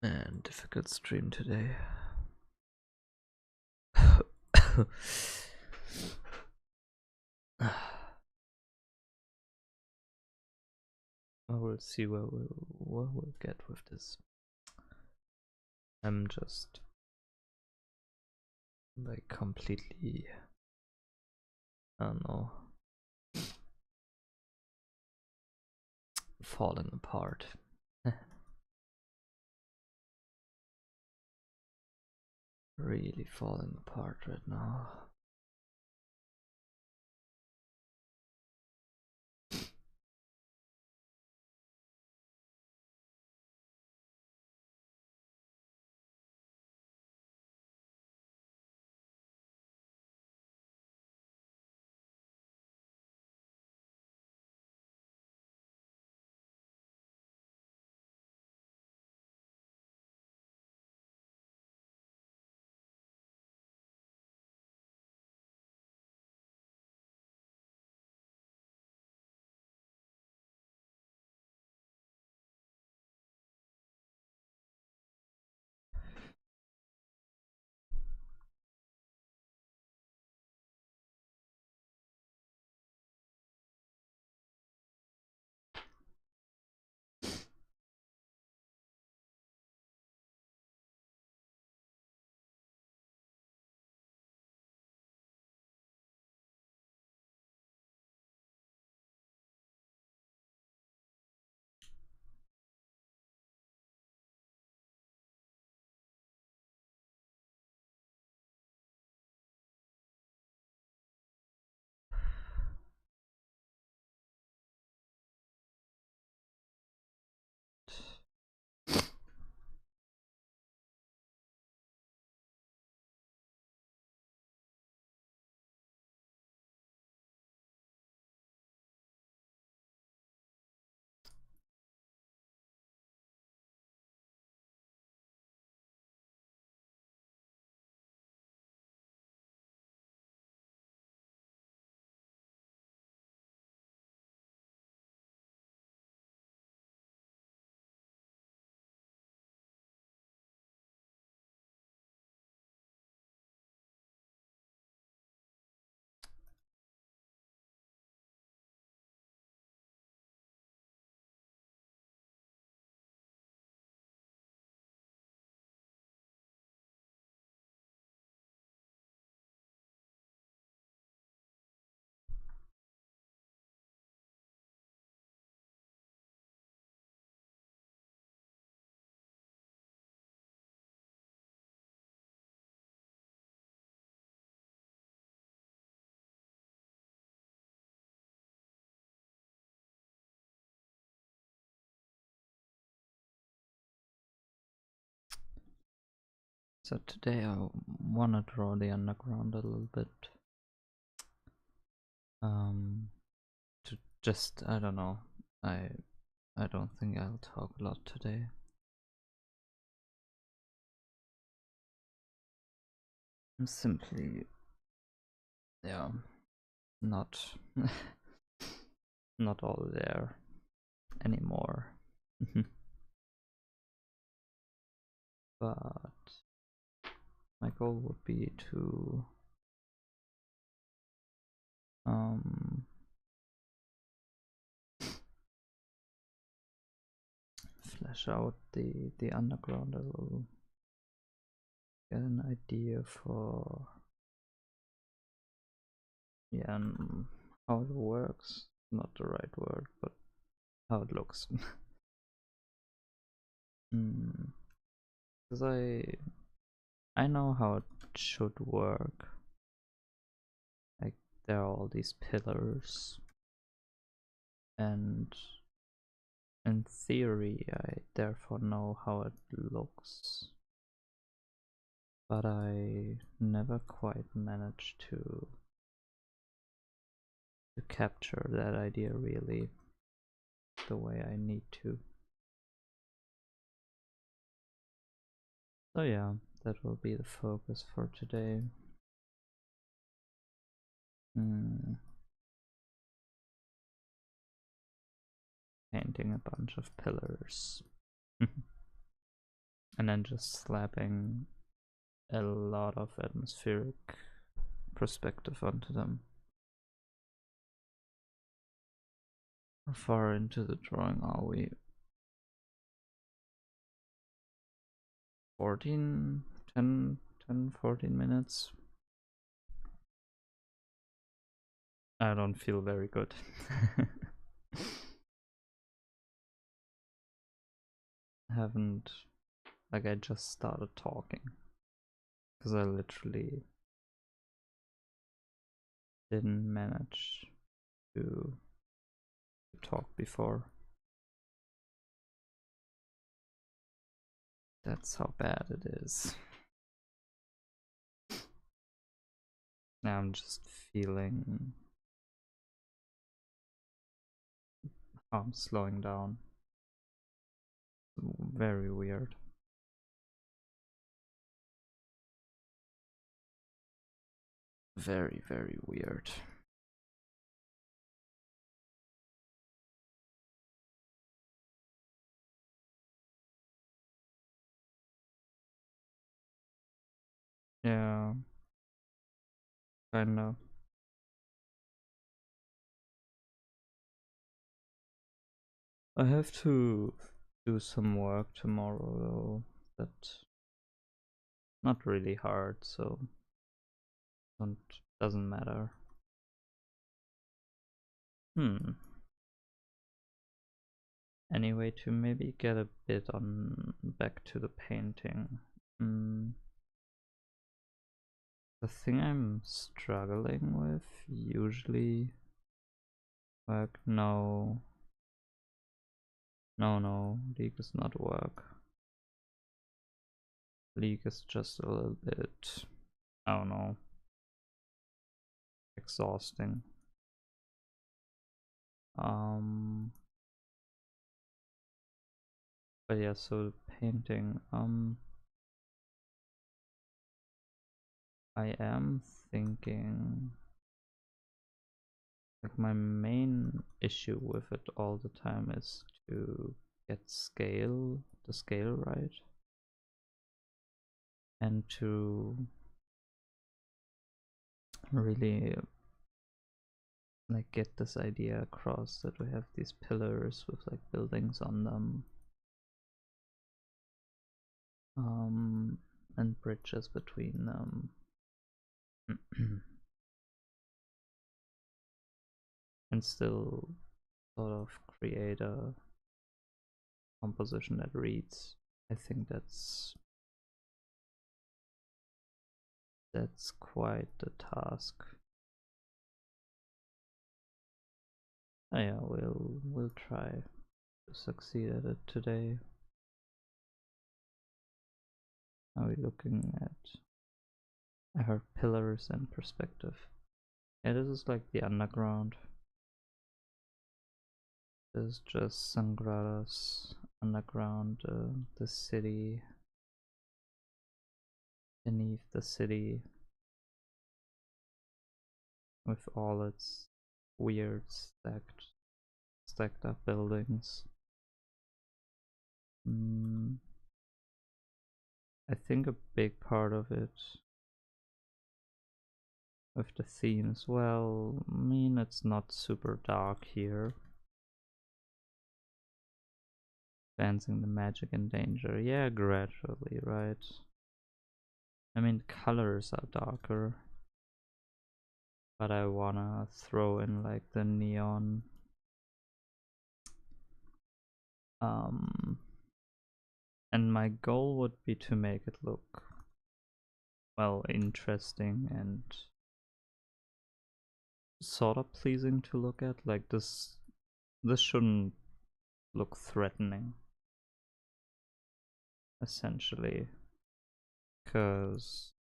Man, difficult stream today. I will see what we'll get with this. I'm just like completely, I don't know, falling apart. Really falling apart right now. So today I wanna draw the underground a little bit. To just, I don't know. I don't think I'll talk a lot today. I'm simply, yeah, not not all there anymore. But my goal would be to flesh out the underground a little, get an idea for, yeah, how it works. Not the right word, but how it looks. Because I know how it should work. Like, there are all these pillars, and in theory I therefore know how it looks, but I never quite managed to capture that idea really the way I need to. So yeah, that will be the focus for today. Painting a bunch of pillars. and then just slapping a lot of atmospheric perspective onto them. How far into the drawing are we? 14, 10, 14 minutes. I don't feel very good. Haven't, like, I just started talking because I literally didn't manage to talk before. That's how bad it is. Now I'm just feeling how I'm slowing down. Very weird. Very, very weird. Yeah, kinda. I have to do some work tomorrow though. That's not really hard, so doesn't matter. Anyway, to maybe get a bit on back to the painting. The thing I'm struggling with usually, like, no, League is not work. League is just a little bit, I don't know, exhausting. But yeah, so painting, I am thinking, like, my main issue with it all the time is to get the scale right, and to really, like, get this idea across that we have these pillars with, like, buildings on them, and bridges between them. And still sort of create a composition that reads. I think that's quite the task. Oh yeah, we'll try to succeed at it today. Are we looking at? I heard pillars and perspective. Yeah, this is like the underground. This is just Sangrada's underground, the city, beneath the city, with all its weird stacked up buildings. I think a big part of it with the themes, well, I mean, it's not super dark here. Advancing the magic and danger, yeah, gradually, right? I mean, colors are darker, but I wanna throw in, like, the neon, and my goal would be to make it look, well, interesting and sort of pleasing to look at. Like, this shouldn't look threatening, essentially, because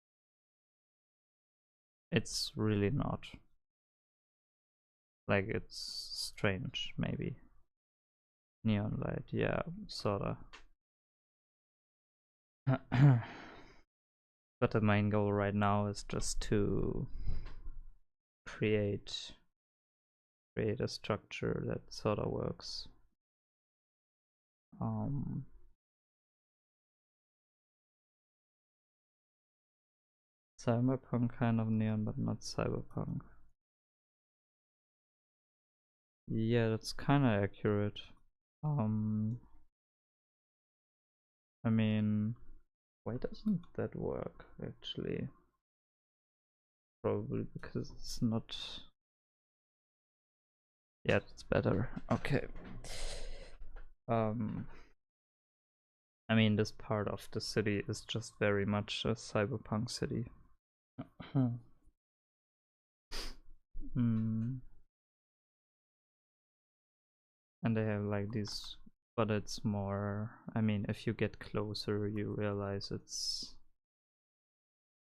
it's really not. Like, it's strange, maybe. Neon light, yeah, sorta. But the main goal right now is just to create a structure that sorta works. Cyberpunk kind of neon, but not cyberpunk. Yeah, that's kind of accurate. I mean, why doesn't that work actually? Probably because it's not. Yeah, it's better. Okay. I mean, this part of the city is just very much a cyberpunk city. Hmm. And they have like these, but it's more. I mean, if you get closer, you realize it's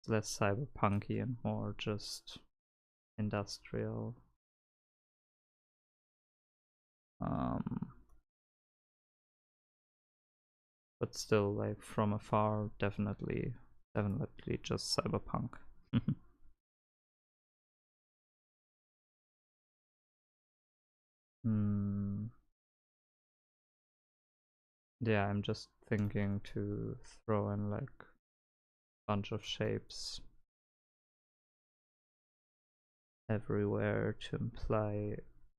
less cyberpunky and more just industrial. But still, like from afar, definitely just cyberpunk. Hmm. Yeah, I'm just thinking to throw in like a bunch of shapes everywhere to imply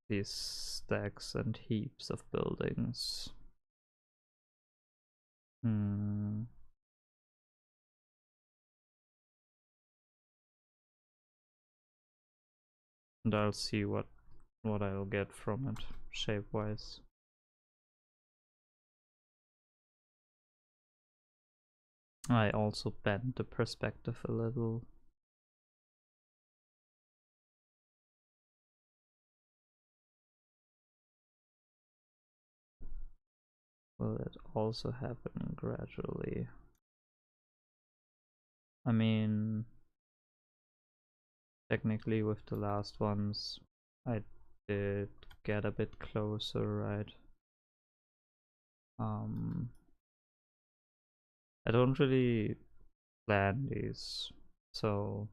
these stacks and heaps of buildings. Hmm. And I'll see what I'll get from it shape wise. I also bend the perspective a little. Will it also happen gradually? I mean, technically with the last ones, I did get a bit closer, right? I don't really plan these, so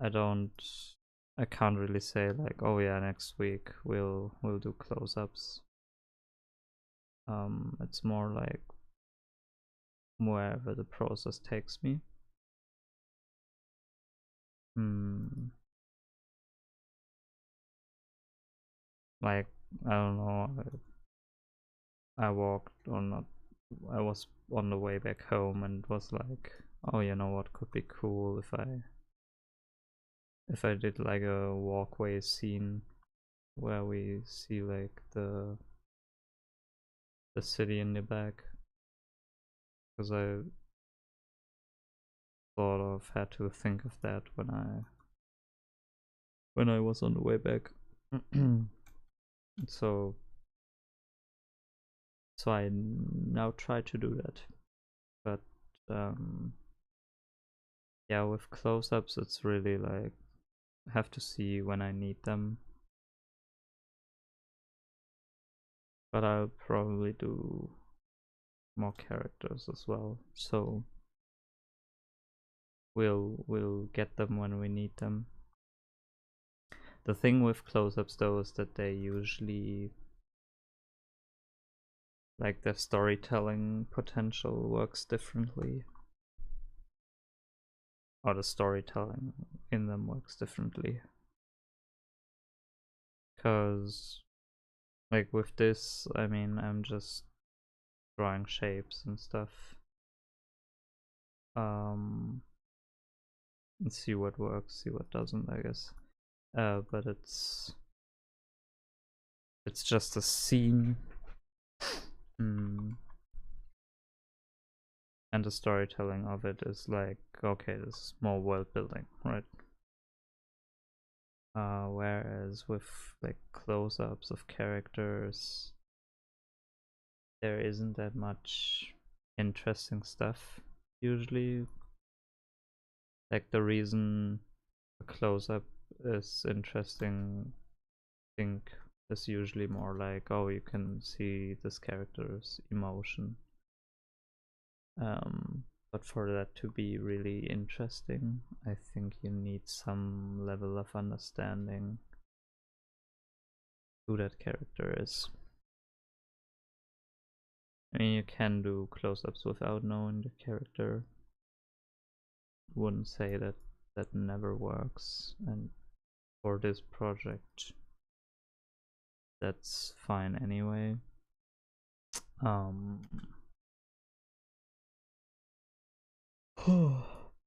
I can't really say like, oh yeah, next week we'll do close-ups. It's more like wherever the process takes me. Like, I don't know, I walked or not, I was on the way back home and was like, oh, you know what could be cool if I did like a walkway scene where we see like the city in the back, because I sort of had to think of that when I was on the way back. so I now try to do that, but yeah, with close-ups it's really like have to see when I need them. But I'll probably do more characters as well, so we'll get them when we need them. The thing with close-ups though is that they usually, like, their storytelling potential works differently, or the storytelling in them works differently, because like with this, I mean, I'm just drawing shapes and stuff, and see what works, see what doesn't, I guess. But it's just a scene. And the storytelling of it is like, okay, this is more world building, right? Whereas with like close-ups of characters, there isn't that much interesting stuff usually. Like, the reason a close-up is interesting, I think, is usually more like, oh, you can see this character's emotion. But for that to be really interesting, I think you need some level of understanding who that character is. I mean, you can do close-ups without knowing the character, wouldn't say that that never works, and for this project that's fine anyway.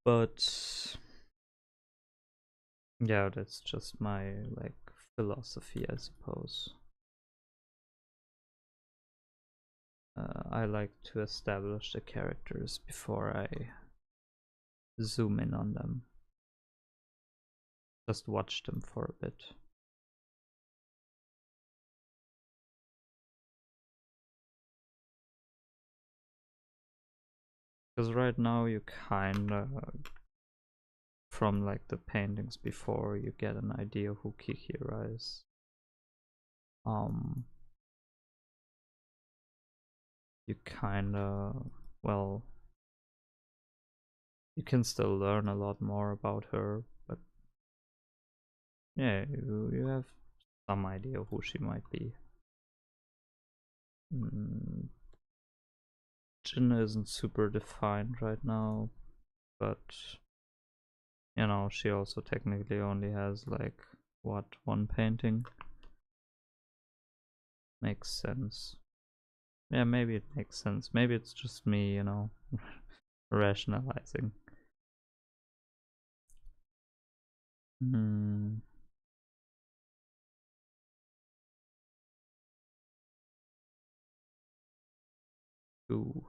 But yeah, that's just my like philosophy, I suppose. I like to establish the characters before I zoom in on them. Just watch them for a bit. Because right now you kinda, from like the paintings before, you get an idea who Kikira is. You kinda, well, you can still learn a lot more about her, but yeah, you have some idea who she might be. Jin isn't super defined right now, but you know, she also technically only has like, what, one painting? Makes sense. Yeah, maybe it makes sense. Maybe it's just me, you know, rationalizing. Two.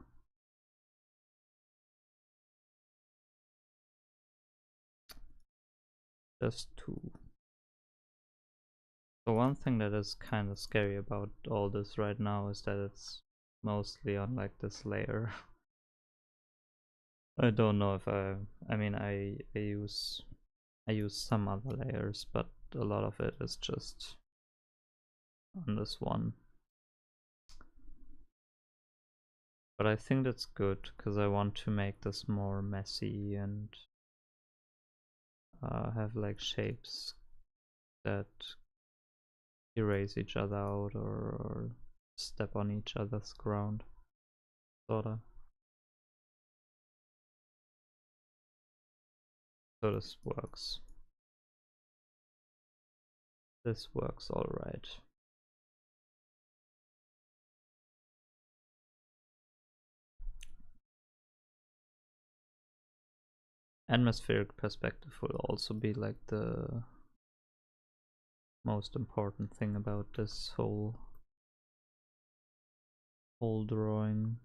Just two. So one thing that is kind of scary about all this right now is that it's mostly on like this layer. I don't know if I mean I use some other layers, but a lot of it is just on this one. But I think that's good because I want to make this more messy and have like shapes that erase each other out or step on each other's ground, sorta. So this works. This works alright. Atmospheric perspective will also be like the most important thing about this whole drawing.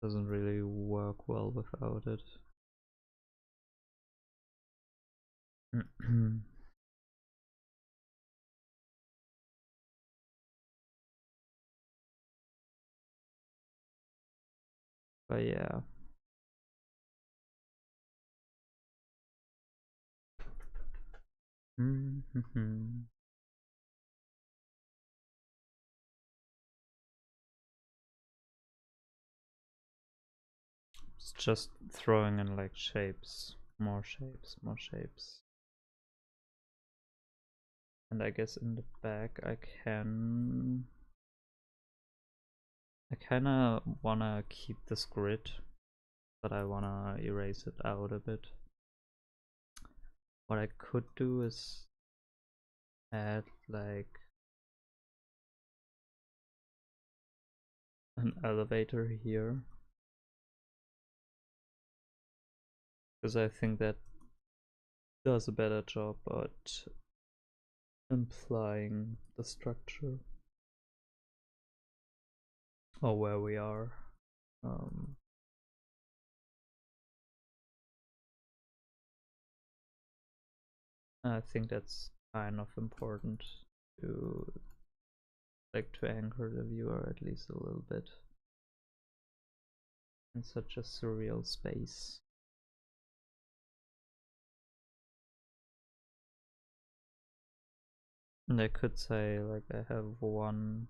Doesn't really work well without it. But yeah. It's just throwing in like shapes, more shapes, more shapes. And I guess in the back I kinda wanna keep this grid, but I wanna erase it out a bit. What I could do is add like an elevator here, because I think that does a better job at implying the structure or where we are. I think that's kind of important to anchor the viewer at least a little bit in such a surreal space. And I could say like I have one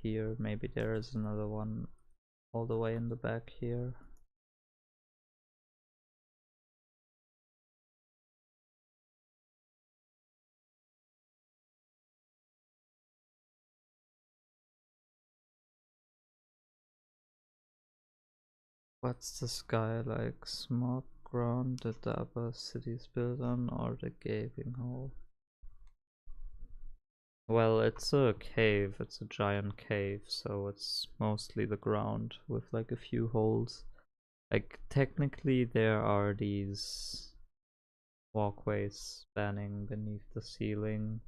here, maybe there is another one all the way in the back here. What's the sky like? Smog ground that the upper city is built on, or the gaping hole? Well, it's a cave, it's a giant cave, so it's mostly the ground with like a few holes. Like, technically there are these walkways spanning beneath the ceiling,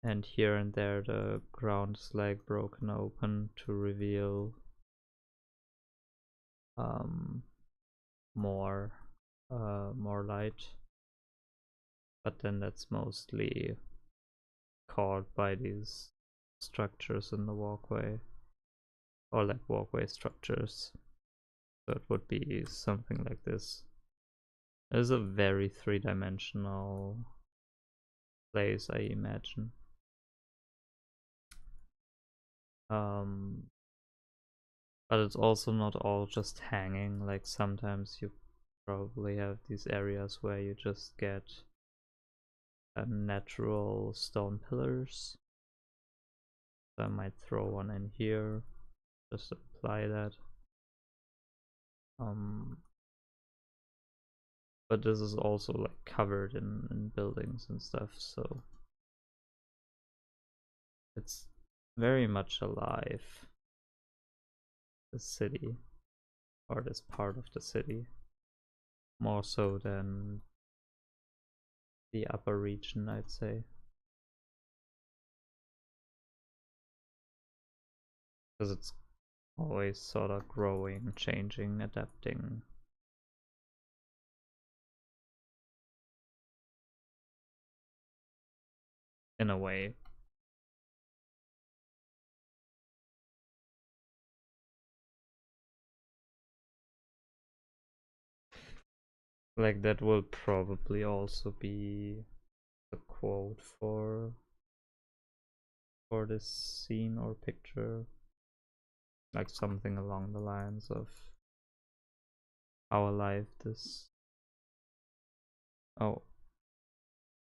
and here and there the ground is like broken open to reveal more more light, but then that's mostly caught by these structures in the walkway, or like walkway structures. So it would be something like this. It is a very three-dimensional place, I imagine. But it's also not all just hanging. Like, sometimes you probably have these areas where you just get natural stone pillars. So I might throw one in here, just apply that. But this is also like covered in buildings and stuff, so it's very much alive, the city, or this part of the city, more so than the upper region, I'd say. Because it's always sort of growing, changing, adapting. In a way. Like, that will probably also be the quote for this scene or picture. Like something along the lines of how alive this. Oh,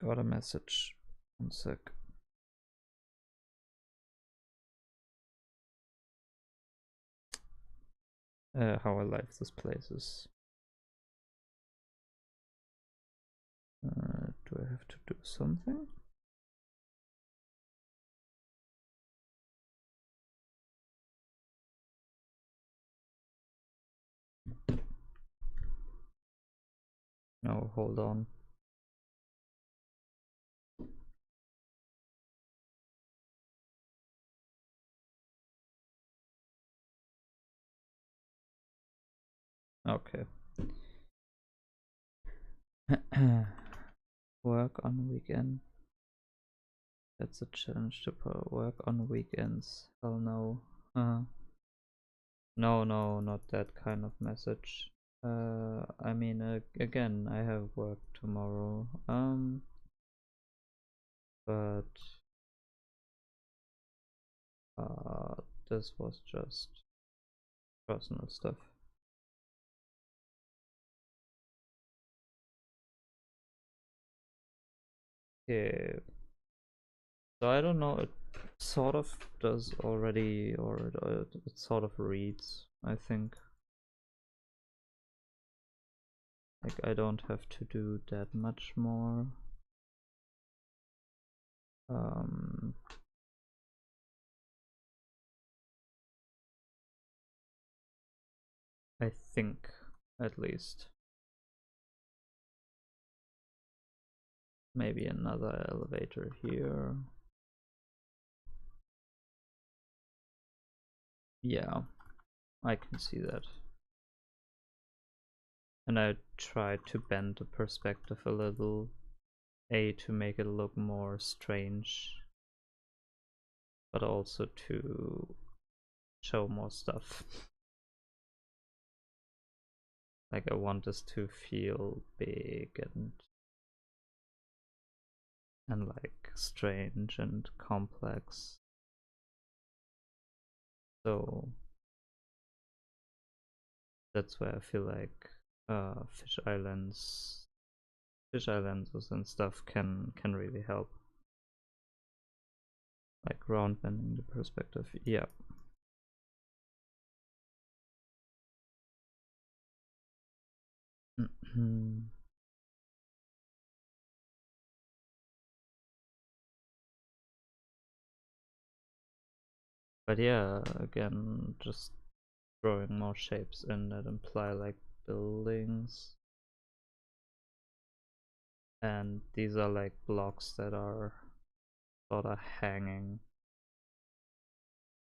got a message. 1 sec. How alive this place is. Do I have to do something? No, hold on. Okay. Work on weekend. That's a challenge to work on weekends. Hell no. No, not that kind of message. I mean, again, I have work tomorrow. But this was just personal stuff. Yeah. So I don't know, it sort of does already, or it sort of reads, I think. Like, I don't have to do that much more. I think, at least. Maybe another elevator here. Yeah, I can see that. And I tried to bend the perspective a little, to make it look more strange, but also to show more stuff. Like, I want this to feel big and like strange and complex. So that's where I feel like fisheye lenses and stuff can really help. Like round bending the perspective. Yeah. But yeah, again, just throwing more shapes in that imply like buildings. And these are like blocks that are sort of hanging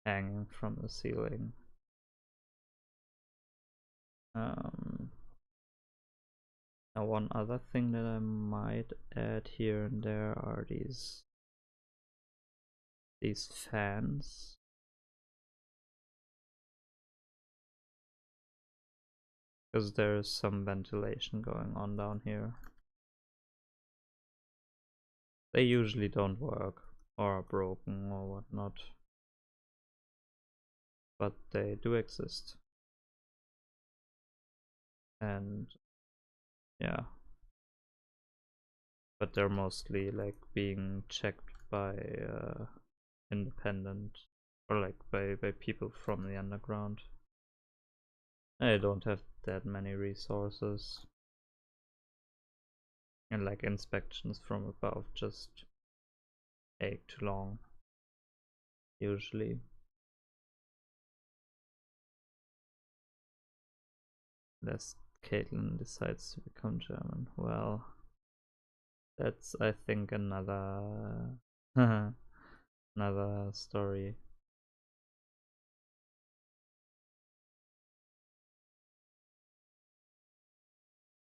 from the ceiling. Now one other thing that I might add here and there are these fans. Because there's some ventilation going on down here. They usually don't work or are broken or whatnot, but they do exist. And yeah, but they're mostly like being checked by independent or like by people from the underground. I don't have that many resources, and like inspections from above just take too long usually. Unless Caitlin decides to become German. Well, that's I think another another story.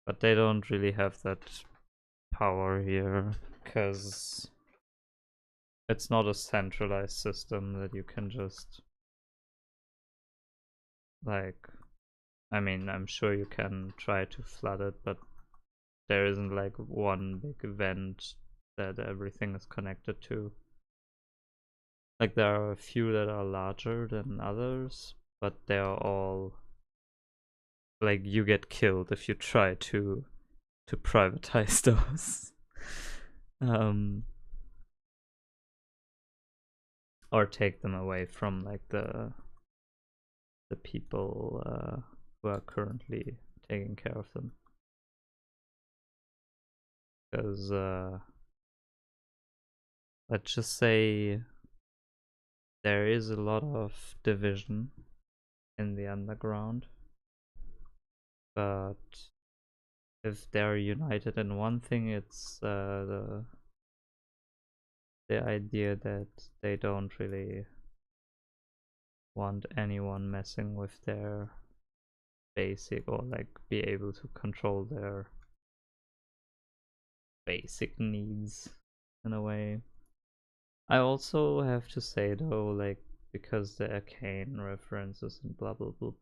But they don't really have that power here because it's not a centralized system that you can just like, I mean, I'm sure you can try to flood it, but there isn't like one big event that everything is connected to. Like there are a few that are larger than others, but they are all like you get killed if you try to privatize those. Or take them away from like the people who are currently taking care of them. Because let's just say there is a lot of division in the underground, but if they're united in one thing, it's the idea that they don't really want anyone messing with their basic or like be able to control their basic needs in a way. I also have to say though, like, because the arcane references and blah blah blah,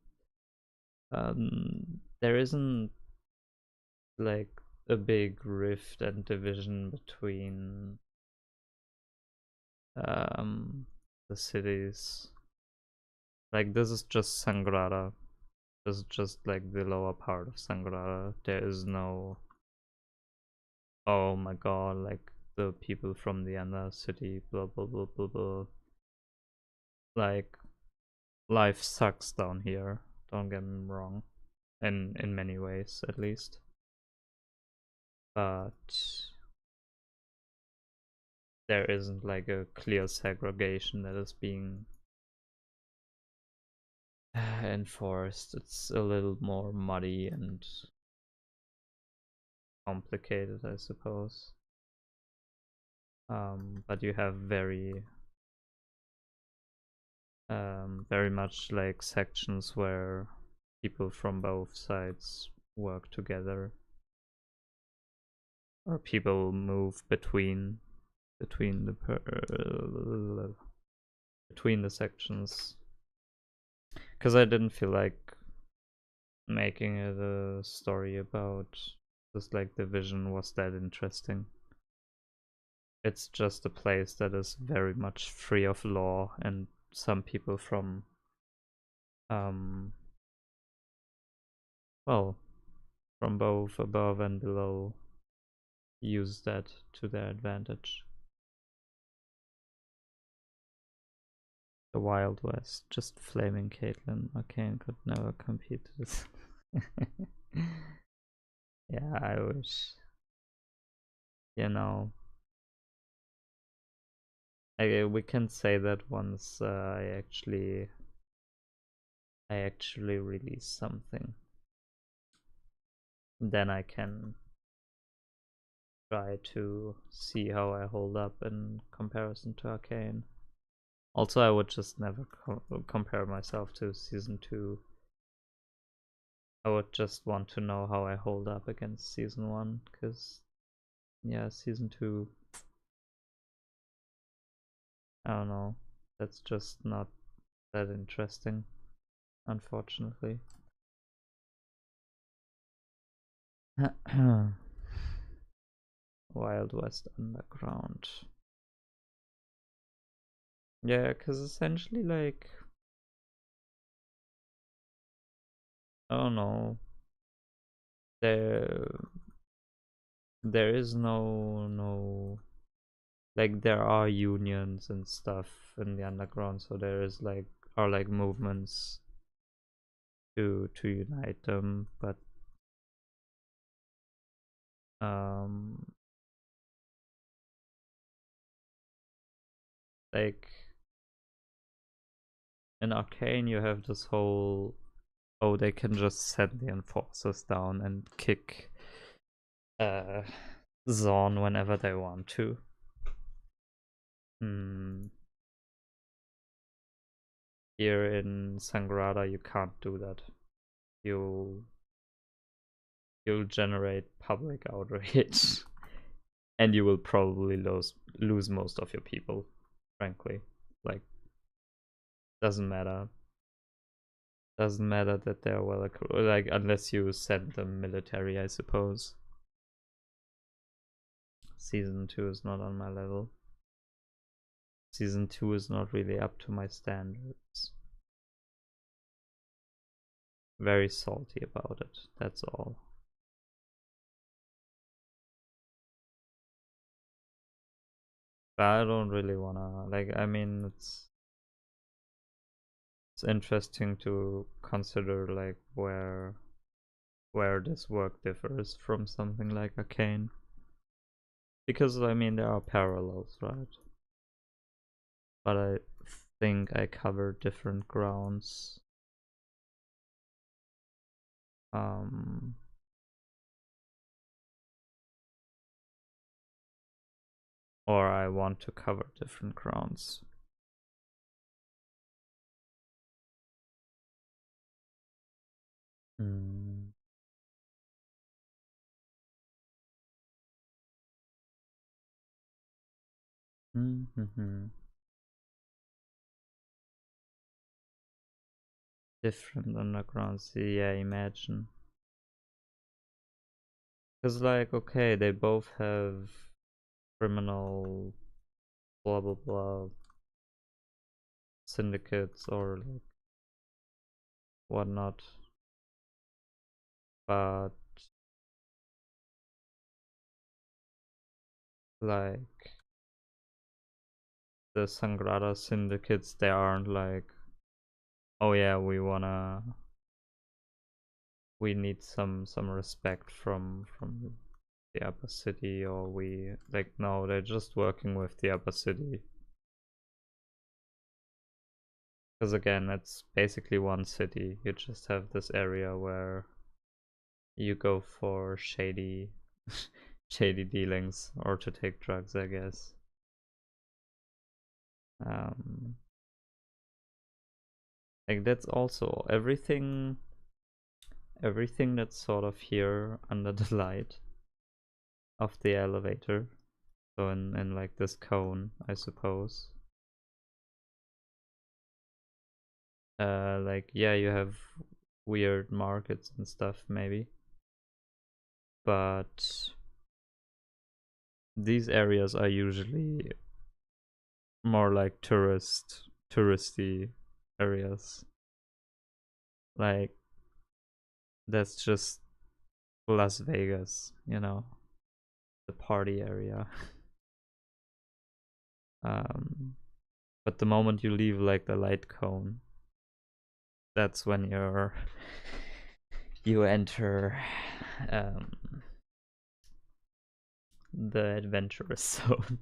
there isn't like a big rift and division between the cities. Like this is just Sangrara. This is just like the lower part of Sangrara. There is no, oh my god, like the people from the other city, blah blah blah blah blah. Like life sucks down here. Don't get me wrong, in many ways at least. But there isn't like a clear segregation that is being enforced. It's a little more muddy and complicated, I suppose. But you have very much like sections where people from both sides work together, or people move between the between the sections. Because I didn't feel like making it a story about this like division was that interesting. It's just a place that is very much free of law, and some people from well, from both above and below use that to their advantage. The Wild West, just flaming Caitlyn. Arcane could never compete to this. Yeah, I wish. You know, we can say that once I actually release something, then I can try to see how I hold up in comparison to Arcane. Also, I would just never compare myself to Season 2. I would just want to know how I hold up against Season 1, because, yeah, Season 2, I don't know, that's just not that interesting, unfortunately. Wild West Underground. Yeah, because essentially, like, I don't know, there there is no like, there are unions and stuff in the underground, so there is like movements to unite them, but um like in Arcane you have this whole, oh, they can just send the enforcers down and kick Zaun whenever they want to. Here in Sangrada you can't do that. You'll generate public outrage and you will probably lose most of your people, frankly. Like, doesn't matter that they're well like, unless you send them military, I suppose. Season 2 is not on my level. Season 2 is not really up to my standards. Very salty about it, that's all. But I don't really wanna, like, I mean, it's interesting to consider, like, where this work differs from something like Arcane. Because, I mean, there are parallels, right? But I think I cover different grounds. Or I want to cover different grounds. Different undergrounds, yeah, imagine. Because, like, okay, they both have criminal blah blah blah syndicates or like whatnot, but like the Sangrada syndicates, they aren't like, oh yeah, we need some respect from the upper city, or we, like, no, they're just working with the upper city. Because again, it's basically one city. You just have this area where you go for shady shady dealings, or to take drugs, I guess. Like, that's also everything that's sort of here under the light of the elevator. So in like this cone, I suppose. Like, yeah, you have weird markets and stuff, maybe. But these areas are usually more like touristy areas. Like, that's just Las Vegas, you know, the party area. But the moment you leave like the light cone, that's when you enter the adventurous zone.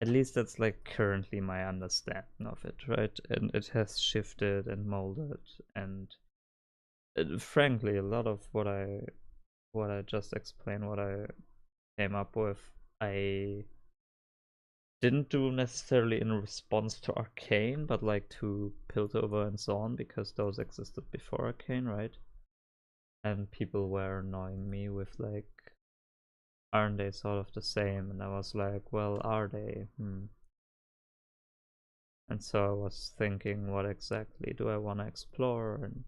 At least that's like currently my understanding of it, right? And it has shifted and molded, and frankly, a lot of what I just explained, what I came up with, I didn't do necessarily in response to Arcane, but like to Piltover and so on, because those existed before Arcane, right? And people were annoying me with like, aren't they sort of the same? And I was like, well, are they? And so I was thinking, what exactly do I want to explore, and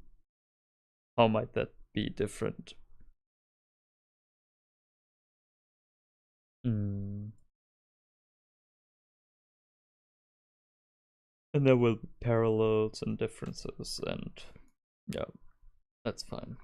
how might that be different? And there will be parallels and differences, and yeah, that's fine.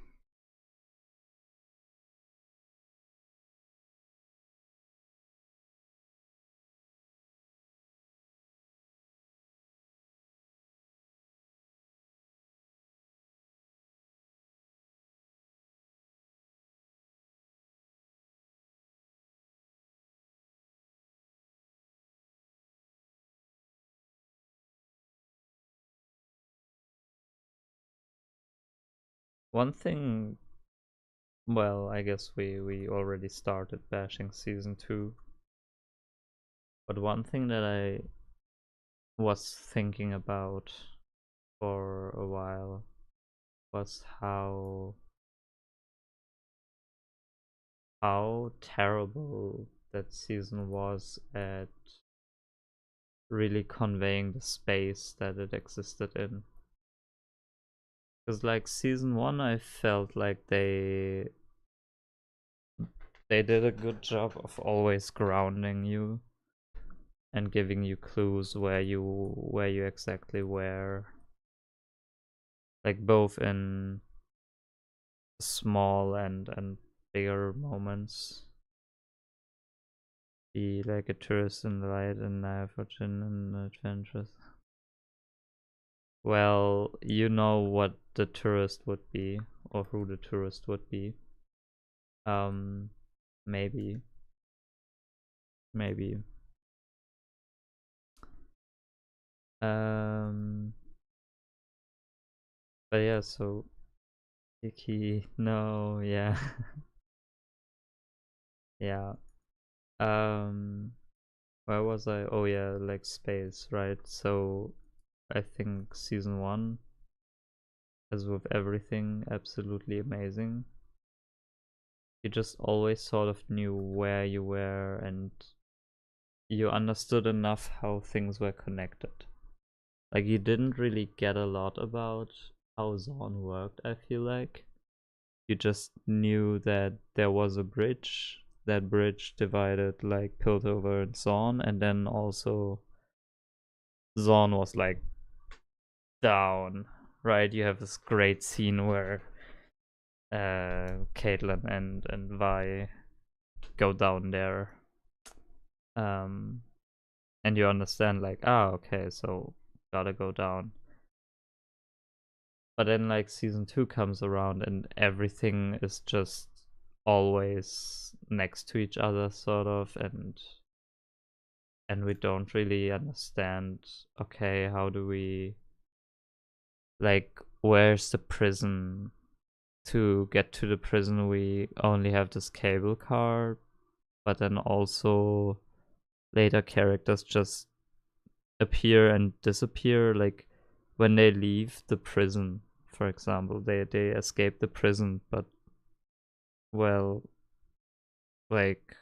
One thing, well, I guess we already started bashing season 2, but one thing that I was thinking about for a while was how terrible that season was at really conveying the space that it existed in. Because like season 1, I felt like they did a good job of always grounding you and giving you clues where you exactly were, like both in small and bigger moments. Be like a tourist in the light and fortune and adventures. Well, you know what the tourist would be, or who the tourist would be. Maybe. Maybe. Um, but yeah, so Icky, no, yeah. Yeah. Where was I? Oh yeah, like space, right? So I think season 1, as with everything, absolutely amazing. You just always sort of knew where you were, and you understood enough how things were connected. Like, you didn't really get a lot about how Zaun worked, I feel like. You just knew that there was a bridge. That bridge divided like Piltover and Zaun, and then also Zaun was like down, right? You have this great scene where Caitlyn and Vi go down there. And you understand like, okay, so gotta go down. But then like season 2 comes around and everything is just always next to each other, sort of, and we don't really understand, okay, how do we, like, where's the prison? To get to the prison we only have this cable car, but then also later characters just appear and disappear. Like when they leave the prison, for example, they escape the prison, but well, like,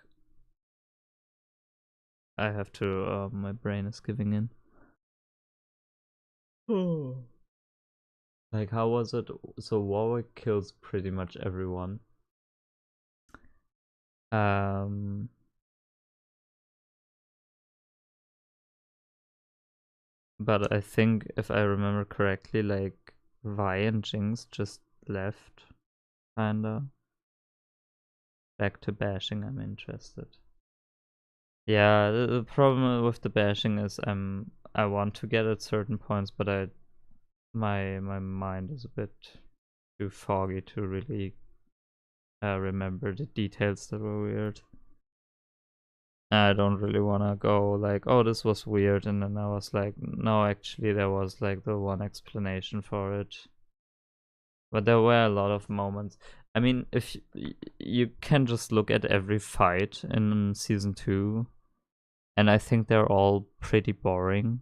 I have to my brain is giving in. Oh. Like, how was it? So Warwick kills pretty much everyone. Um but I think if I remember correctly, like Vi and Jinx just left, kinda. Back to bashing, I'm interested. Yeah, the problem with the bashing is I want to get at certain points, but my mind is a bit too foggy to really remember the details that were weird. I don't really want to go like, oh, this was weird, and then I was like, no, actually there was like the one explanation for it. But there were a lot of moments. I mean, if you can just look at every fight in season 2, and I think they're all pretty boring.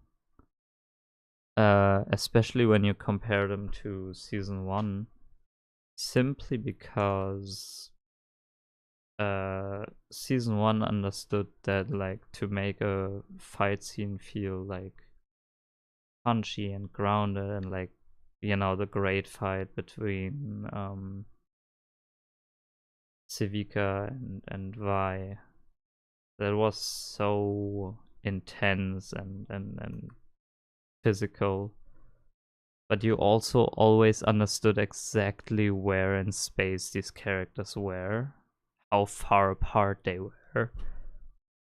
Especially when you compare them to season 1, simply because season 1 understood that like to make a fight scene feel like punchy and grounded and like, you know, the great fight between Civica and Vi, that was so intense and physical, but you also always understood exactly where in space these characters were, how far apart they were,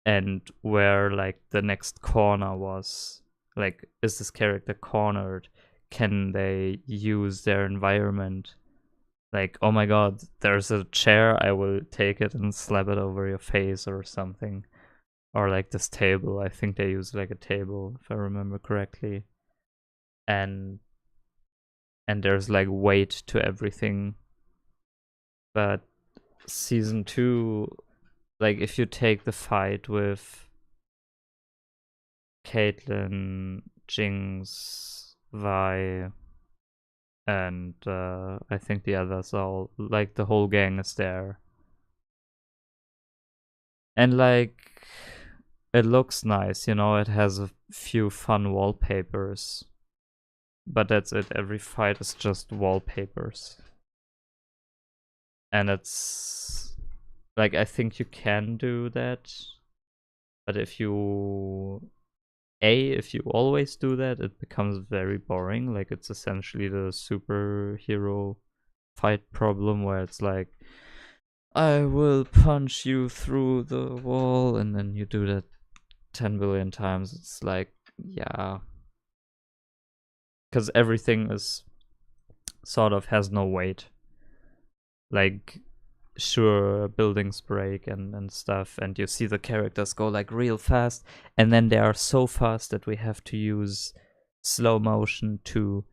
and where like the next corner was. Like, is this character cornered? Can they use their environment? Like, oh my god, there's a chair, I will take it and slap it over your face or something. Or like this table, I think they use like a table, if I remember correctly. And there's like weight to everything. But season 2, like if you take the fight with Caitlyn, Jinx, Vi, and I think the others all, like the whole gang is there. And like, it looks nice, you know, it has a few fun wallpapers. But that's it, every fight is just wallpapers. And it's like, I think you can do that, but if you always do that, it becomes very boring. Like, it's essentially the superhero fight problem where it's like, I will punch you through the wall, and then you do that 10 billion times. It's like, yeah, because everything is sort of has no weight. Like, sure, buildings break and stuff, and you see the characters go like real fast, and then they are so fast that we have to use slow motion to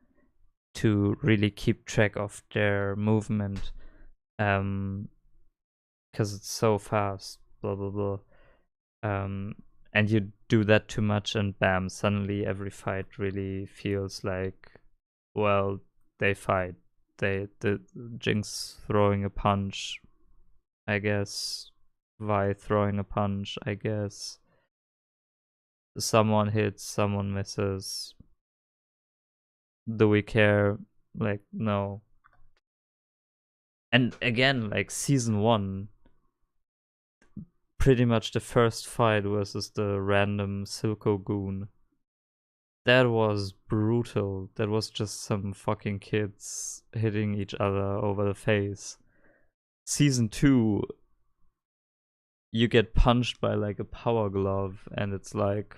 really keep track of their movement, because it's so fast, blah blah blah. And you do that too much, and bam, suddenly every fight really feels like, well, they fight. The Jinx throwing a punch, I guess. Vi throwing a punch, I guess. Someone hits, someone misses. Do we care? Like, no. And again, like season 1, pretty much the first fight versus the random Silco goon. That was brutal. That was just some fucking kids hitting each other over the face. Season 2, you get punched by like a power glove, and it's like,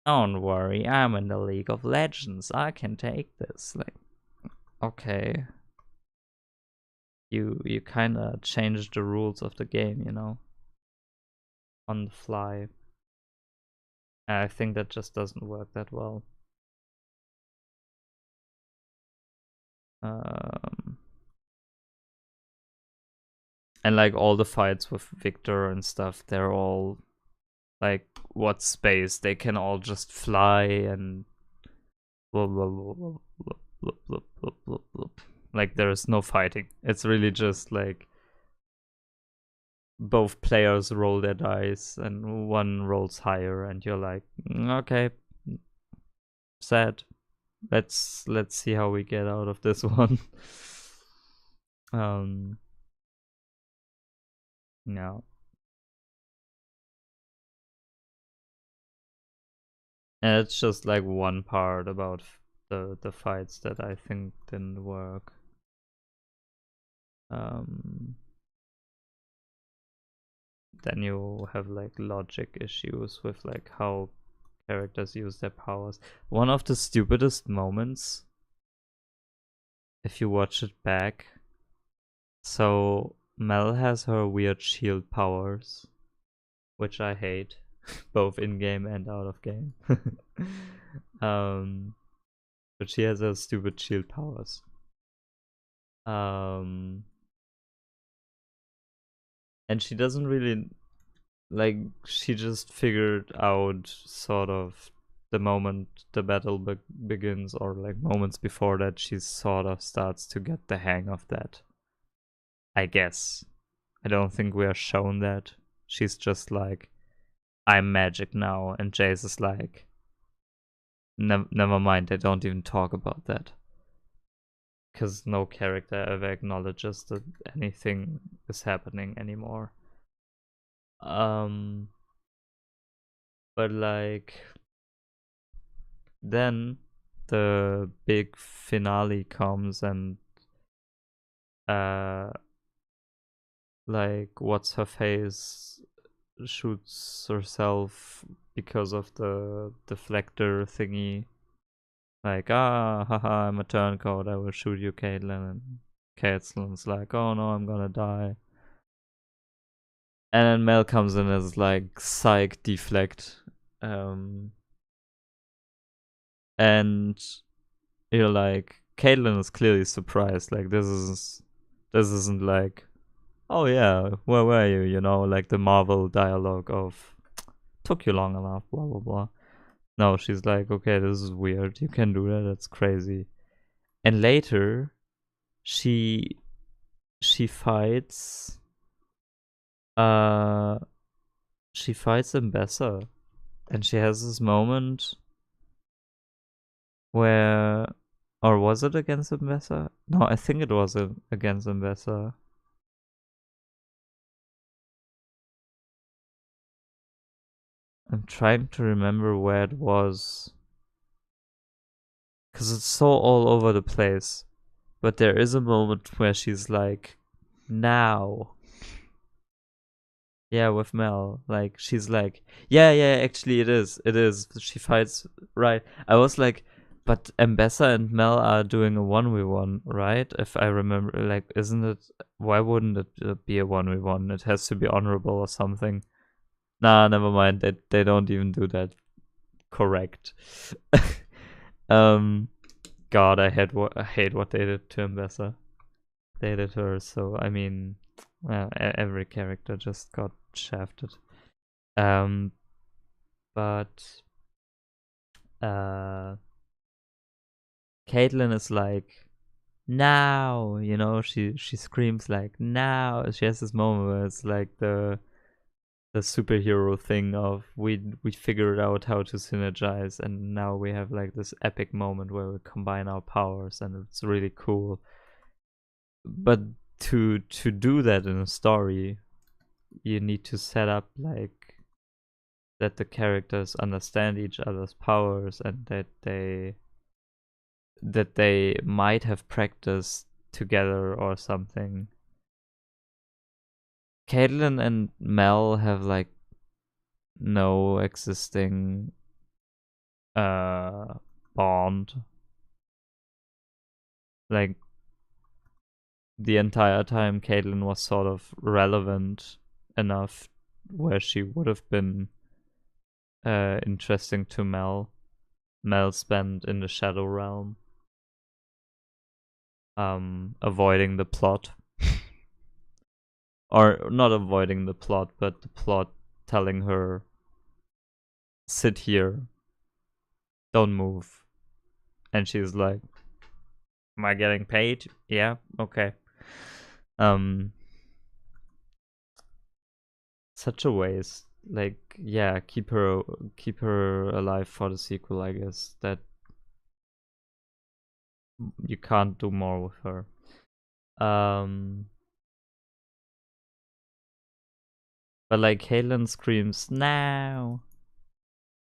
don't worry, I'm in the League of Legends. I can take this. Like, okay. You kind of changed the rules of the game, you know, on the fly. I think that just doesn't work that well. And like all the fights with Victor and stuff, they're all like, what space? They can all just fly and blah blah blah blah blah blah blah blah blah blah. Like, there is no fighting. It's really just like both players roll their dice and one rolls higher, and you're like, okay, sad. Let's see how we get out of this one. No. And it's just like one part about the fights that I think didn't work. Then you have like logic issues with like how characters use their powers. One of the stupidest moments, if you watch it back. So Mel has her weird shield powers, which I hate, both in game and out of game. But she has her stupid shield powers. And she doesn't really like. She just figured out sort of the moment the battle begins, or like moments before that, she sort of starts to get the hang of that. I guess. I don't think we are shown that. She's just like, I'm magic now, and Jace is like, never mind, they don't even talk about that. Because no character ever acknowledges that anything is happening anymore. But like, then the big finale comes, and like, what's her face shoots herself because of the deflector thingy. Like, haha, I'm a turncoat, I will shoot you, Caitlyn. And Caitlyn's like, oh no, I'm gonna die. And then Mel comes in as like, psych, deflect. And you're like, Caitlyn is clearly surprised. Like, this isn't like, oh yeah, where were you? You know, like the Marvel dialogue of, took you long enough, blah blah blah. No, she's like, okay, this is weird. You can do that. That's crazy. And later, she fights. She fights Embessa, and she has this moment where, or was it against Embessa? No, I think it was against Embessa. I'm trying to remember where it was, because it's so all over the place. But there is a moment where she's like, now. Yeah, with Mel. Like, she's like, yeah, actually it is. It is. She fights, right. I was like, but Embessa and Mel are doing a 1v1, right? If I remember, like, isn't it, why wouldn't it be a 1v1? It has to be honorable or something. Nah, never mind. They don't even do that. Correct. God, I hate what they did to Embessa. They did her, so I mean, well, every character just got shafted. But Caitlyn is like, now, you know, she screams like, now. She has this moment where it's like the superhero thing of, we figured out how to synergize, and now we have like this epic moment where we combine our powers, and it's really cool. But to do that in a story, you need to set up like that the characters understand each other's powers, and that they might have practiced together or something. Caitlyn and Mel have like no existing bond. Like, the entire time Caitlyn was sort of relevant enough where she would have been interesting to Mel. Mel spent in the Shadow Realm, avoiding the plot. Or not avoiding the plot, but the plot telling her, sit here, don't move. And she's like, am I getting paid? Yeah, okay. Such a waste. Like, yeah, keep her alive for the sequel, I guess. That you can't do more with her. But like, Caitlyn screams now.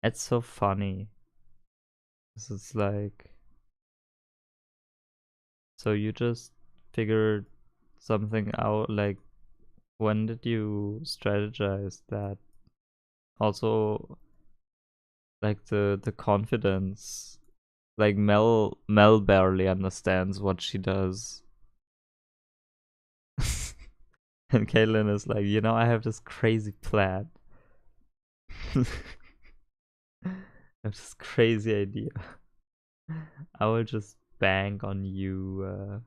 It's so funny. It's like, so you just figured something out. Like, when did you strategize that? Also, Like the confidence. Like Mel barely understands what she does. And Caitlyn is like, you know, I have this crazy plan. I have this crazy idea. I will just bank on you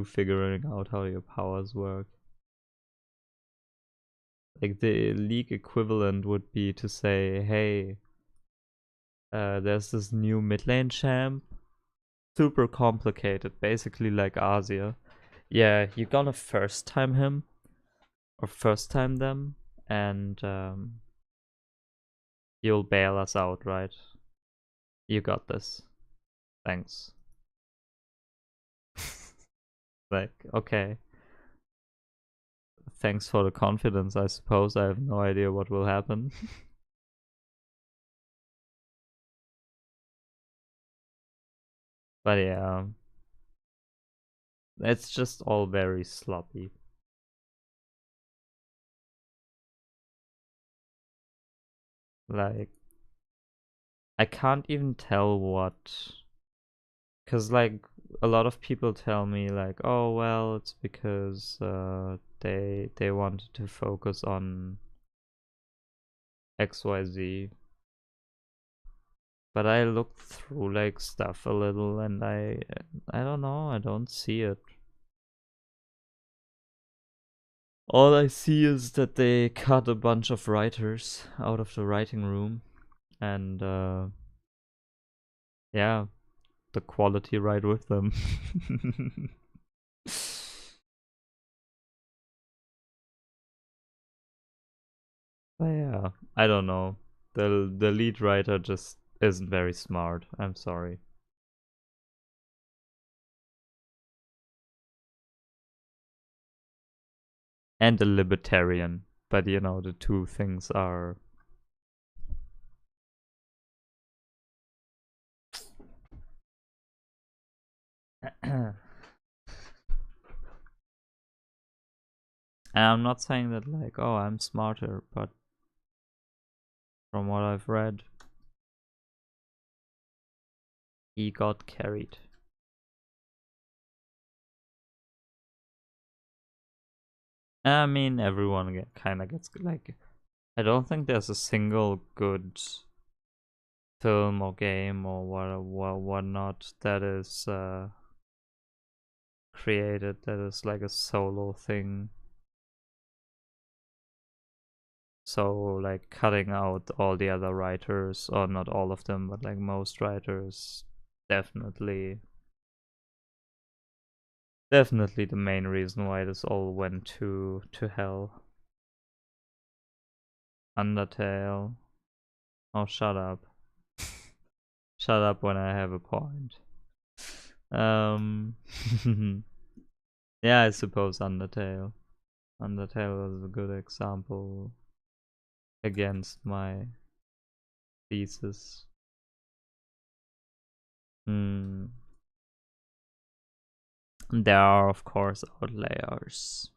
figuring out how your powers work. Like the League equivalent would be to say, hey, there's this new mid lane champ, super complicated, basically like Asia. Yeah, you're gonna first time him or first time them, and you'll bail us out, right? You got this. Thanks. Like, okay. Thanks for the confidence, I suppose. I have no idea what will happen. But yeah, it's just all very sloppy. Like, I can't even tell what. Because, like, a lot of people tell me, like, oh, well, it's because they wanted to focus on XYZ. But I looked through, like, stuff a little, and I don't know, I don't see it. All I see is that they cut a bunch of writers out of the writing room, and yeah, the quality right with them. But yeah, I don't know. The lead writer just isn't very smart. I'm sorry. And a libertarian, but you know the two things are. And I'm not saying that like, oh, I'm smarter, but from what I've read, he got carried. I mean, everyone kind of gets like. I don't think there's a single good film or game or whatnot that is created that is like a solo thing. So like cutting out all the other writers, or not all of them, but like most writers, definitely the main reason why this all went to hell. Undertale. Oh, shut up. Shut up when I have a point. Um yeah, I suppose Undertale. Undertale was a good example against my thesis. Hmm. There are, of course, outliers.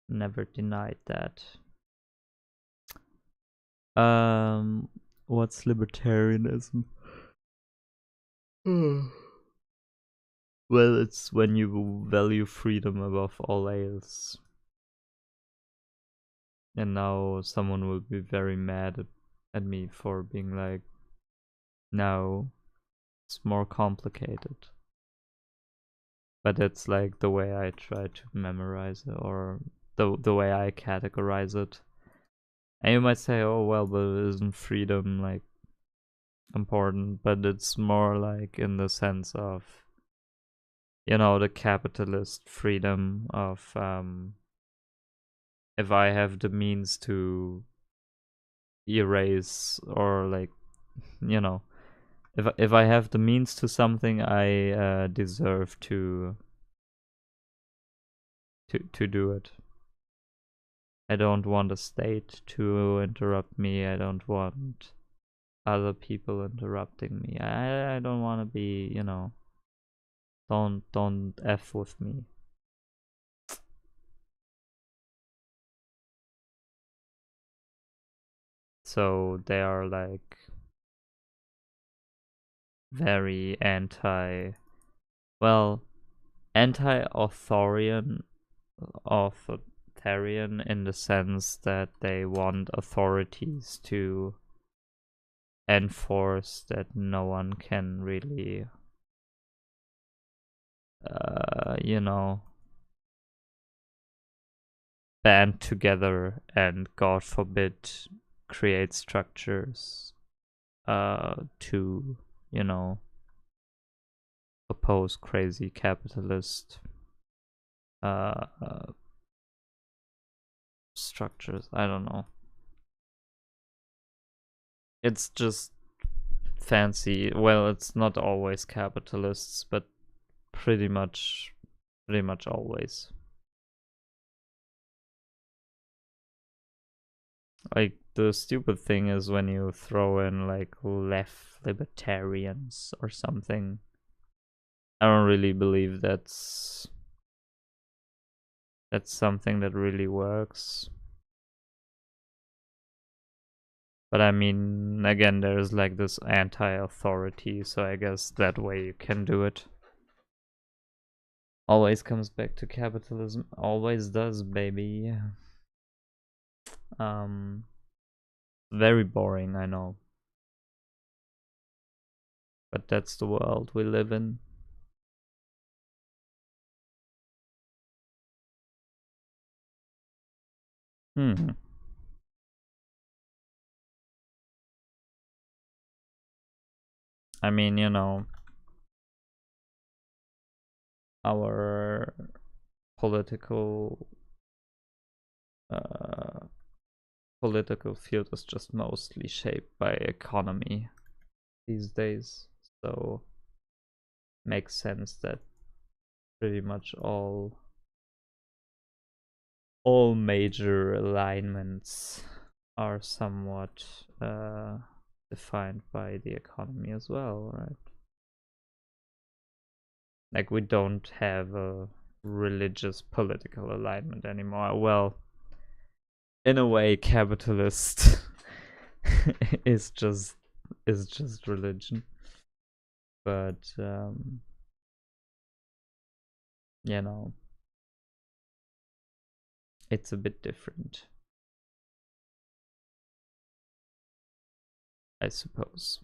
Never denied that. What's libertarianism? Well, it's when you value freedom above all else. And now someone will be very mad at me for being like, no, it's more complicated. But that's like the way I try to memorize it, or the way I categorize it. And you might say, oh well, but isn't freedom like important? But it's more like in the sense of, you know, the capitalist freedom of if I have the means to erase, or like, you know, if I have the means to something, I deserve to do it. I don't want a state to interrupt me. I don't want other people interrupting me. I don't want to be, you know, don't f with me. So they are like very anti-authoritarian in the sense that they want authorities to enforce that no one can really band together and, God forbid, create structures to oppose crazy capitalist structures. I don't know. It's just fancy. Well, it's not always capitalists, but pretty much always. Like, the stupid thing is when you throw in like left libertarians or something. I don't really believe that's something that really works. But I mean, again, there's like this anti-authority, so I guess that way you can do it. Always comes back to capitalism. Always does, baby. Very boring, I know. But that's the world we live in. I mean, our political field is just mostly shaped by economy these days, so makes sense that pretty much all major alignments are somewhat defined by the economy as well, right? Like, we don't have a religious political alignment anymore. Well, in a way, capitalist is just religion, but it's a bit different, I suppose.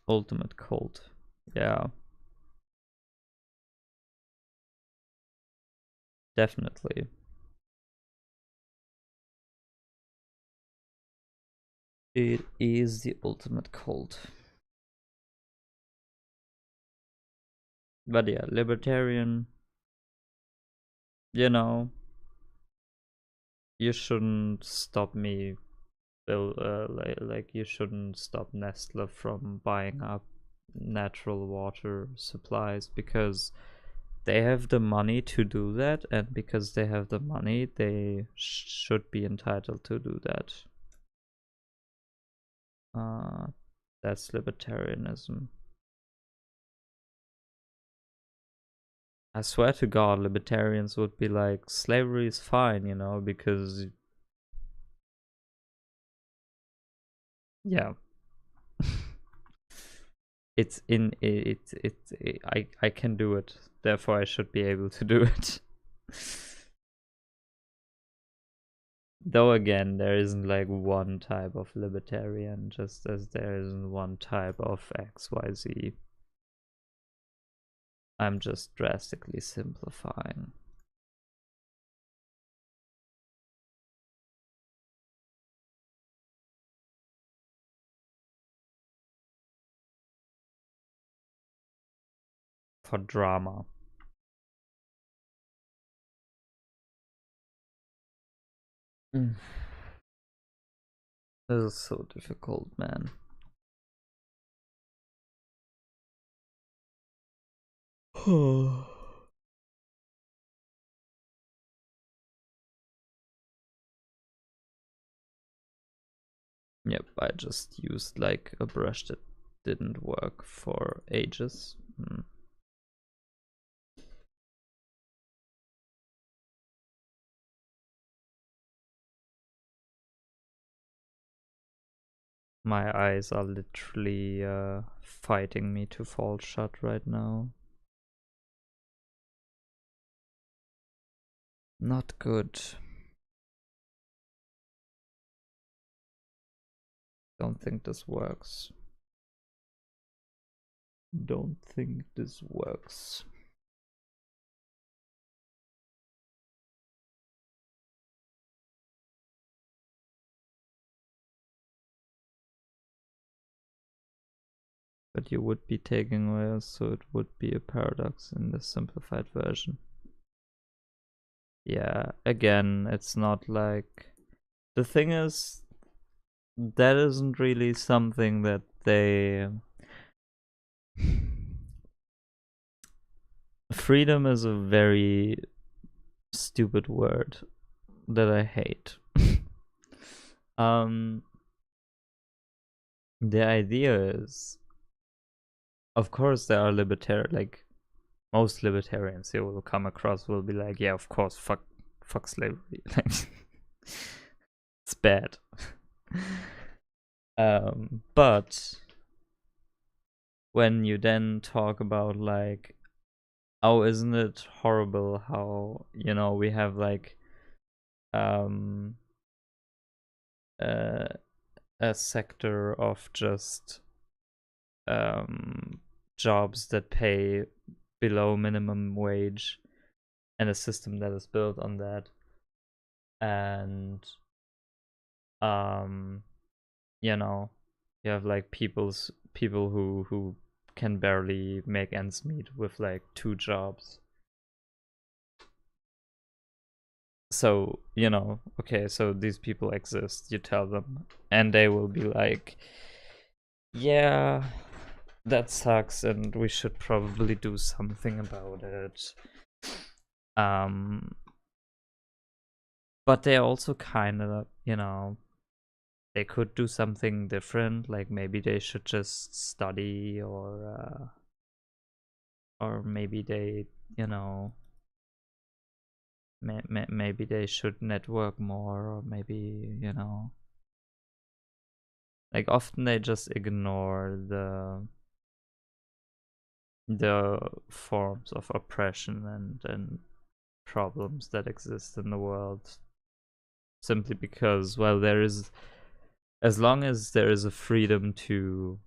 Ultimate cult, yeah, definitely. It is the ultimate cult. But yeah, libertarian, you shouldn't stop me. Like, you shouldn't stop Nestle from buying up natural water supplies, because they have the money to do that, and because they have the money, they should be entitled to do that. That's libertarianism. I swear to God, libertarians would be like, slavery is fine, because yeah. I can do it, therefore I should be able to do it. Though again, there isn't like one type of libertarian, just as there isn't one type of XYZ. I'm just drastically simplifying. For drama. This is so difficult, man. Yep, I just used like a brush that didn't work for ages. My eyes are literally fighting me to fall shut right now. Not good. Don't think this works. Don't think this works. But you would be taking away, so it would be a paradox in the simplified version. Yeah, again, it's not like... The thing is, that isn't really something that they... Freedom is a very stupid word that I hate. The idea is, of course, there are like most libertarians you will come across will be like, yeah, of course, fuck slavery, like it's bad. But when you then talk about like, oh, isn't it horrible how, you know, we have like a sector of just jobs that pay below minimum wage and a system that is built on that, and you know, you have like people who can barely make ends meet with like 2 jobs. So, you know, okay, so these people exist, you tell them, and they will be like, yeah, that sucks and we should probably do something about it. But they're also kind of, you know, they could do something different, like maybe they should just study, or maybe they, you know, maybe they should network more, or maybe, you know, like often they just ignore the forms of oppression and problems that exist in the world, simply because, well, there is, as long as there is a freedom to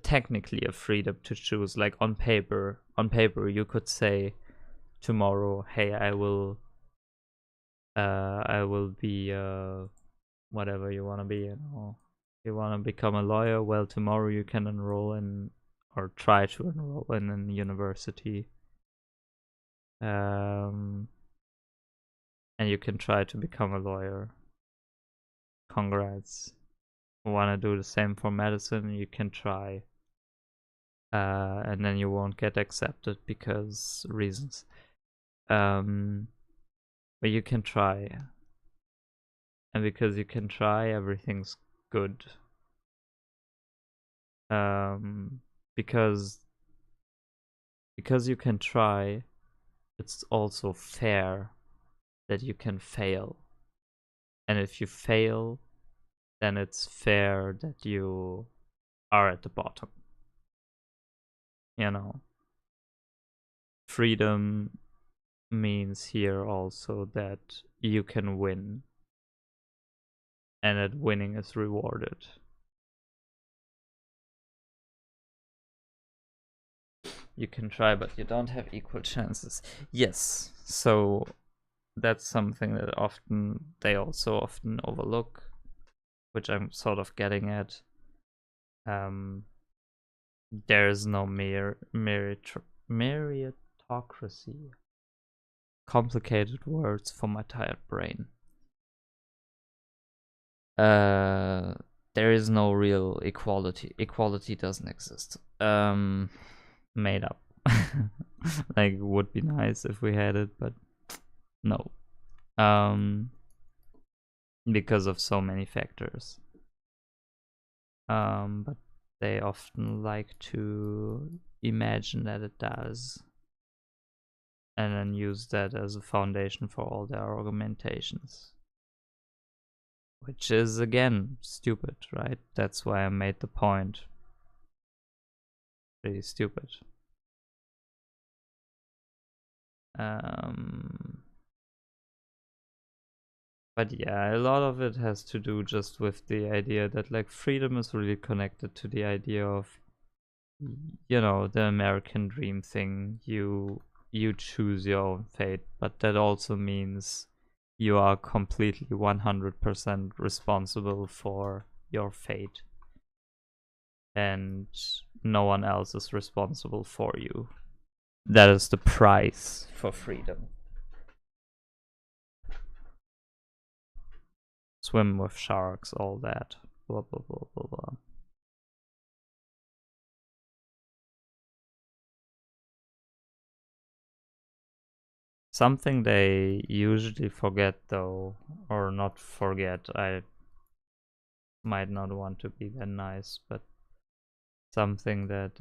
technically a freedom to choose, like on paper you could say tomorrow, hey, I will be whatever you want to be, you know. You want to become a lawyer, well, tomorrow you can enroll in, or try to enroll in a university, and you can try to become a lawyer. Congrats. Want to do the same for medicine, you can try, and then you won't get accepted because reasons, but you can try, and because you can try, everything's good, because you can try, it's also fair that you can fail, and if you fail, then it's fair that you are at the bottom, you know. Freedom means here also that you can win, and that winning is rewarded. You can try, but you don't have equal chances. Yes, so that's something that often they also often overlook, which I'm sort of getting at. There is no meritocracy. Complicated words for my tired brain. There is no real equality. Equality doesn't exist. Made up. Like, would be nice if we had it, but no. Because of so many factors. But they often like to imagine that it does, and then use that as a foundation for all their argumentations. which is again stupid, right? That's why I made the point. Pretty stupid. But yeah, a lot of it has to do just with the idea that like freedom is really connected to the idea of, you know, the American dream thing. You choose your own fate, but that also means you are completely 100% responsible for your fate, and no one else is responsible for you. That is the price for freedom. Swim with sharks, all that. Blah blah blah blah blah. Something they usually forget though, or not forget, I might not want to be that nice, but something that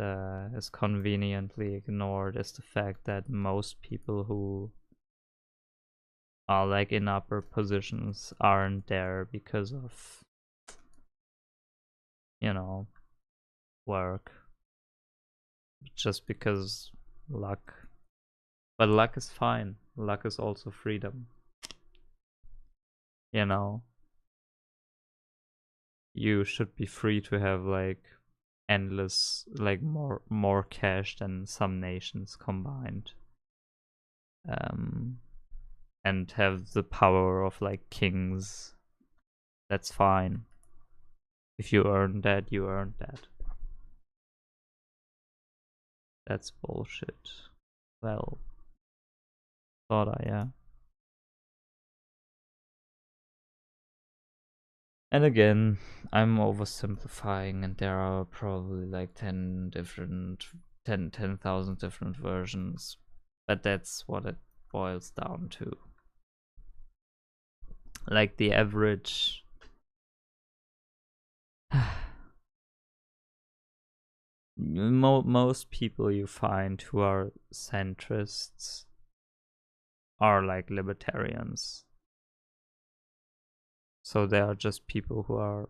is conveniently ignored is the fact that most people who are like in upper positions aren't there because of, you know, work, just because luck. But luck is fine. Luck is also freedom. You know, you should be free to have like endless, like more cash than some nations combined, and have the power of like kings. That's fine. If you earn that, you earn that. That's bullshit. Well, thought I, yeah. And again, I'm oversimplifying, and there are probably like 10,000 different versions, but that's what it boils down to. Like the average most people you find who are centrists are like libertarians. So they are just people who are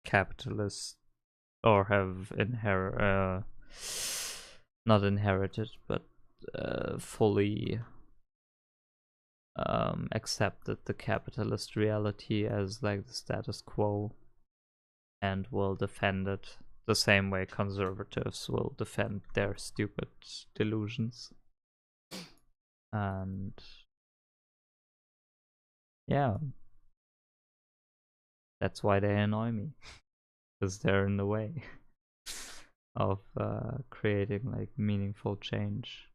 capitalists or have not inherited, but fully accepted the capitalist reality as like the status quo, and will defend it the same way conservatives will defend their stupid delusions. And yeah, that's why they annoy me, because they're in the way of creating like meaningful change.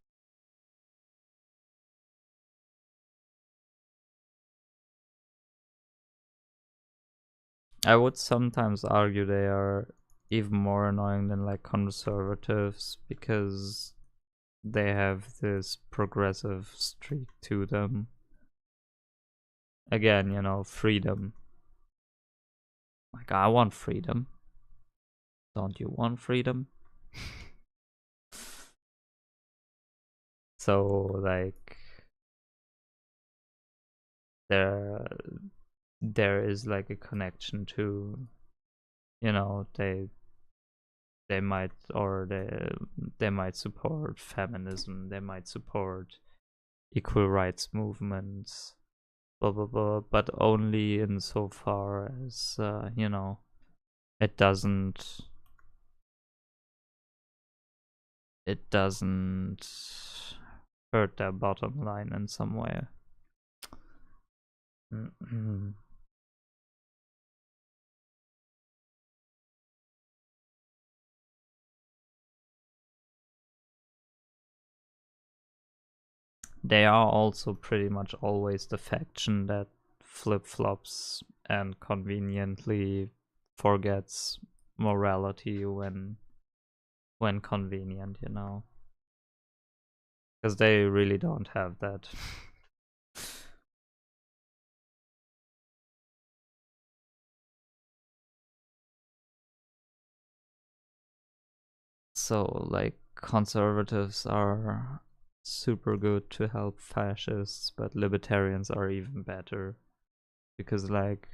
I would sometimes argue they are even more annoying than like conservatives, because they have this progressive streak to them. Again, you know, freedom. Like, I want freedom. Don't you want freedom? So, like, there is like a connection to, you know, they might, or they might support feminism, they might support equal rights movements, blah blah blah, but only insofar as you know, it doesn't hurt their bottom line in some way. They are also pretty much always the faction that flip-flops and conveniently forgets morality when convenient, you know, because they really don't have that. So like conservatives are super good to help fascists, but libertarians are even better, because like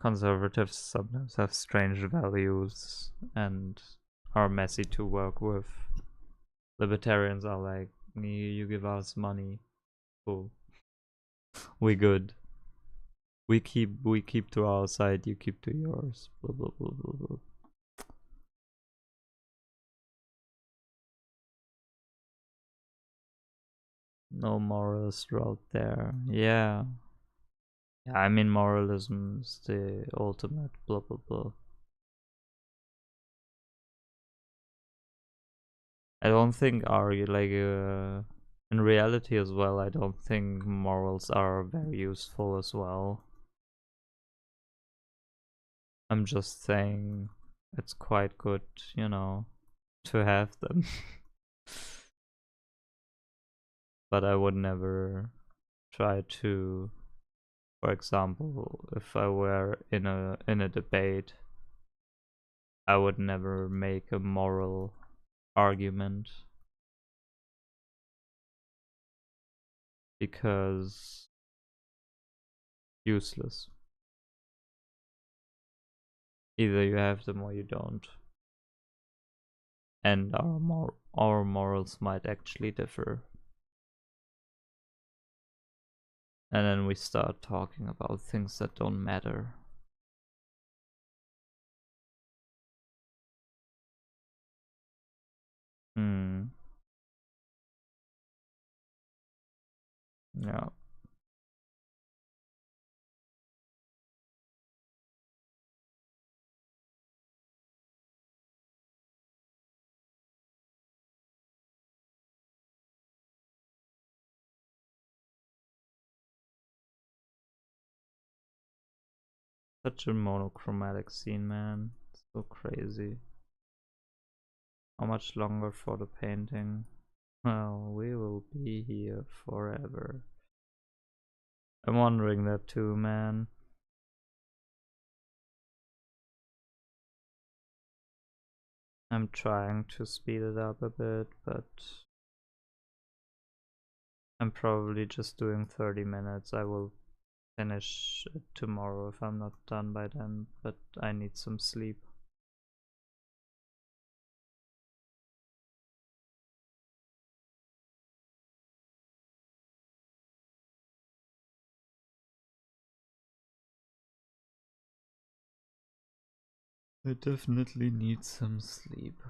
conservatives sometimes have strange values and are messy to work with. Libertarians are like, you give us money, cool, we good. We keep to our side, you keep to yours. Blah blah blah blah blah. No moralist out there. Yeah. Yeah, I mean moralism is the ultimate blah blah blah. I don't think in reality as well, I don't think morals are very useful as well. I'm just saying it's quite good, to have them. But I would never try to, for example, if I were in a debate, I would never make a moral argument, because useless. Either you have them or you don't. And our morals might actually differ. And then we start talking about things that don't matter. Yeah. Such a monochromatic scene, man. So crazy. How much longer for the painting? Well, we will be here forever. I'm wondering that too, man. I'm trying to speed it up a bit, but I'm probably just doing 30 minutes. I will finish it tomorrow if I'm not done by then, but I need some sleep. I definitely need some sleep.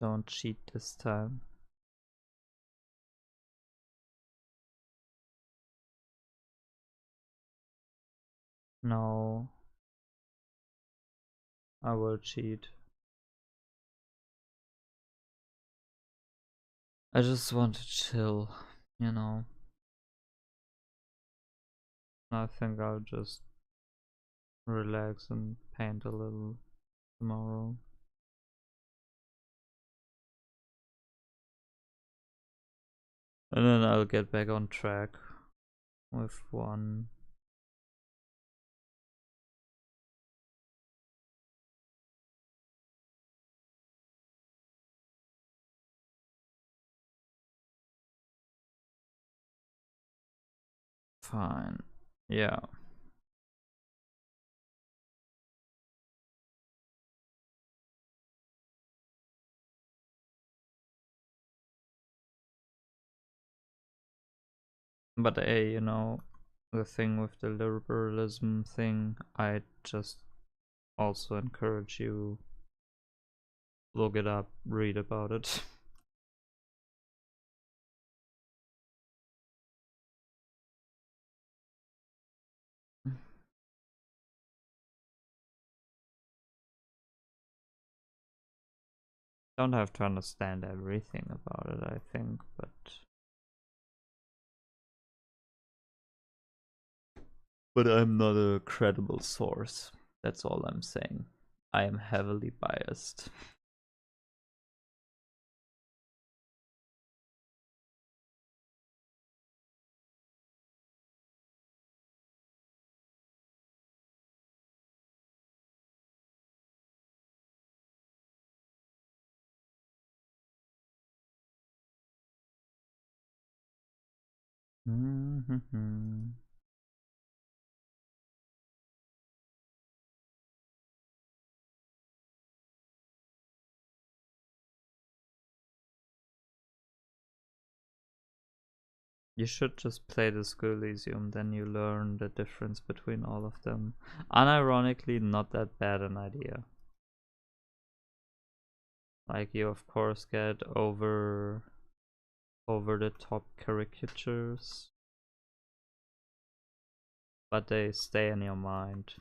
Don't cheat this time. No, I will cheat. I just want to chill, you know. I think I'll just relax and paint a little tomorrow. And then I'll get back on track with one. Fine. Yeah. But you know, the thing with the liberalism thing, I just also encourage you, look it up, read about it. Don't have to understand everything about it, I think, but I'm not a credible source. That's all I'm saying. I am heavily biased. Mm-hmm. You should just play the Disco Elysium, then you learn the difference between all of them. Unironically, not that bad an idea. Like, you of course get over the top caricatures, but they stay in your mind.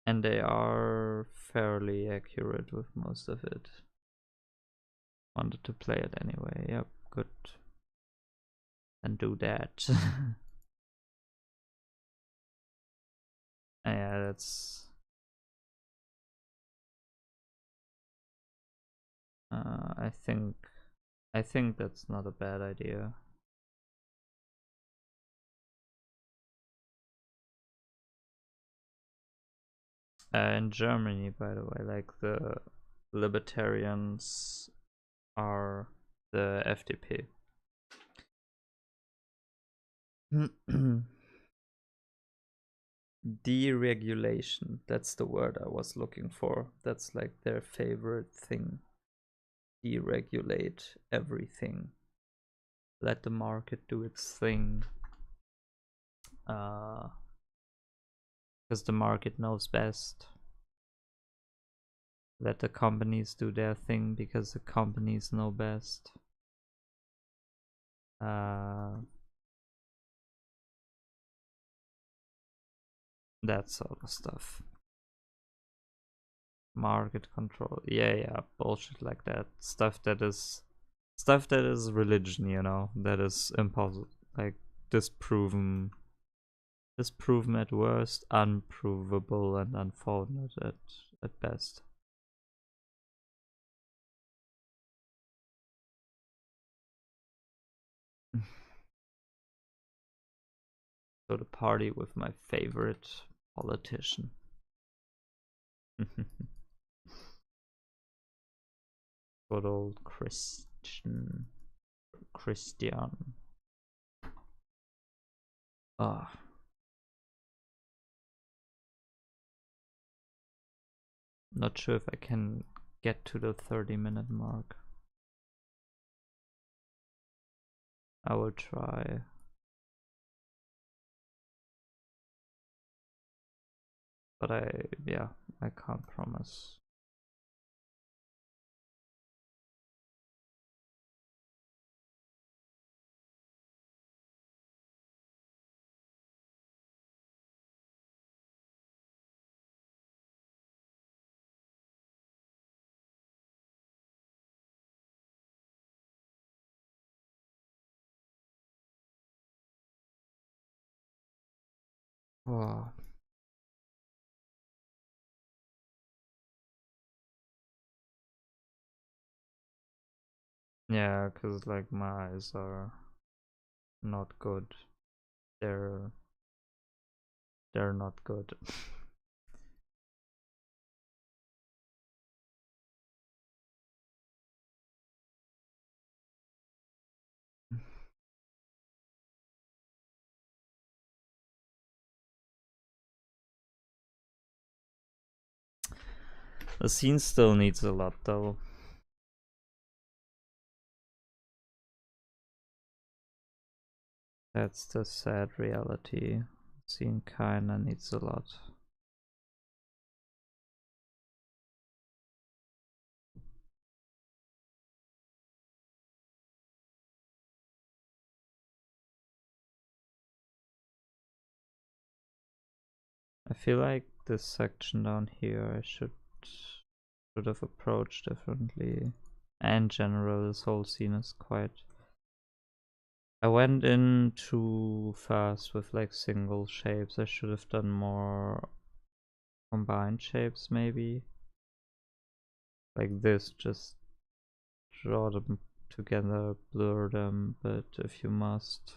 And they are fairly accurate with most of it. Wanted to play it anyway. Yep, good. And do that. Yeah, that's I think that's not a bad idea. In Germany, by the way, like, the libertarians are the FDP. Deregulation, that's the word I was looking for. That's like their favorite thing. Deregulate everything. Let the market do its thing. Because the market knows best. Let the companies do their thing because the companies know best. That sort of stuff. Market control. Yeah, bullshit like that. Stuff that is religion, you know, that is impossible, like, disproven at worst, unprovable and unfounded at best. So the party with my favorite politician. Good old Christian. Ah. Not sure if I can get to the 30-minute mark. I will try. But I can't promise. Oh. Yeah, cause like my eyes are not good. They're not good. The scene still needs a lot though. That's the sad reality. The scene kinda needs a lot. I feel like this section down here I should have approached differently. And in general, this whole scene is quite... I went in too fast with like single shapes. I should have done more combined shapes maybe. Like this, just draw them together, blur them, but if you must.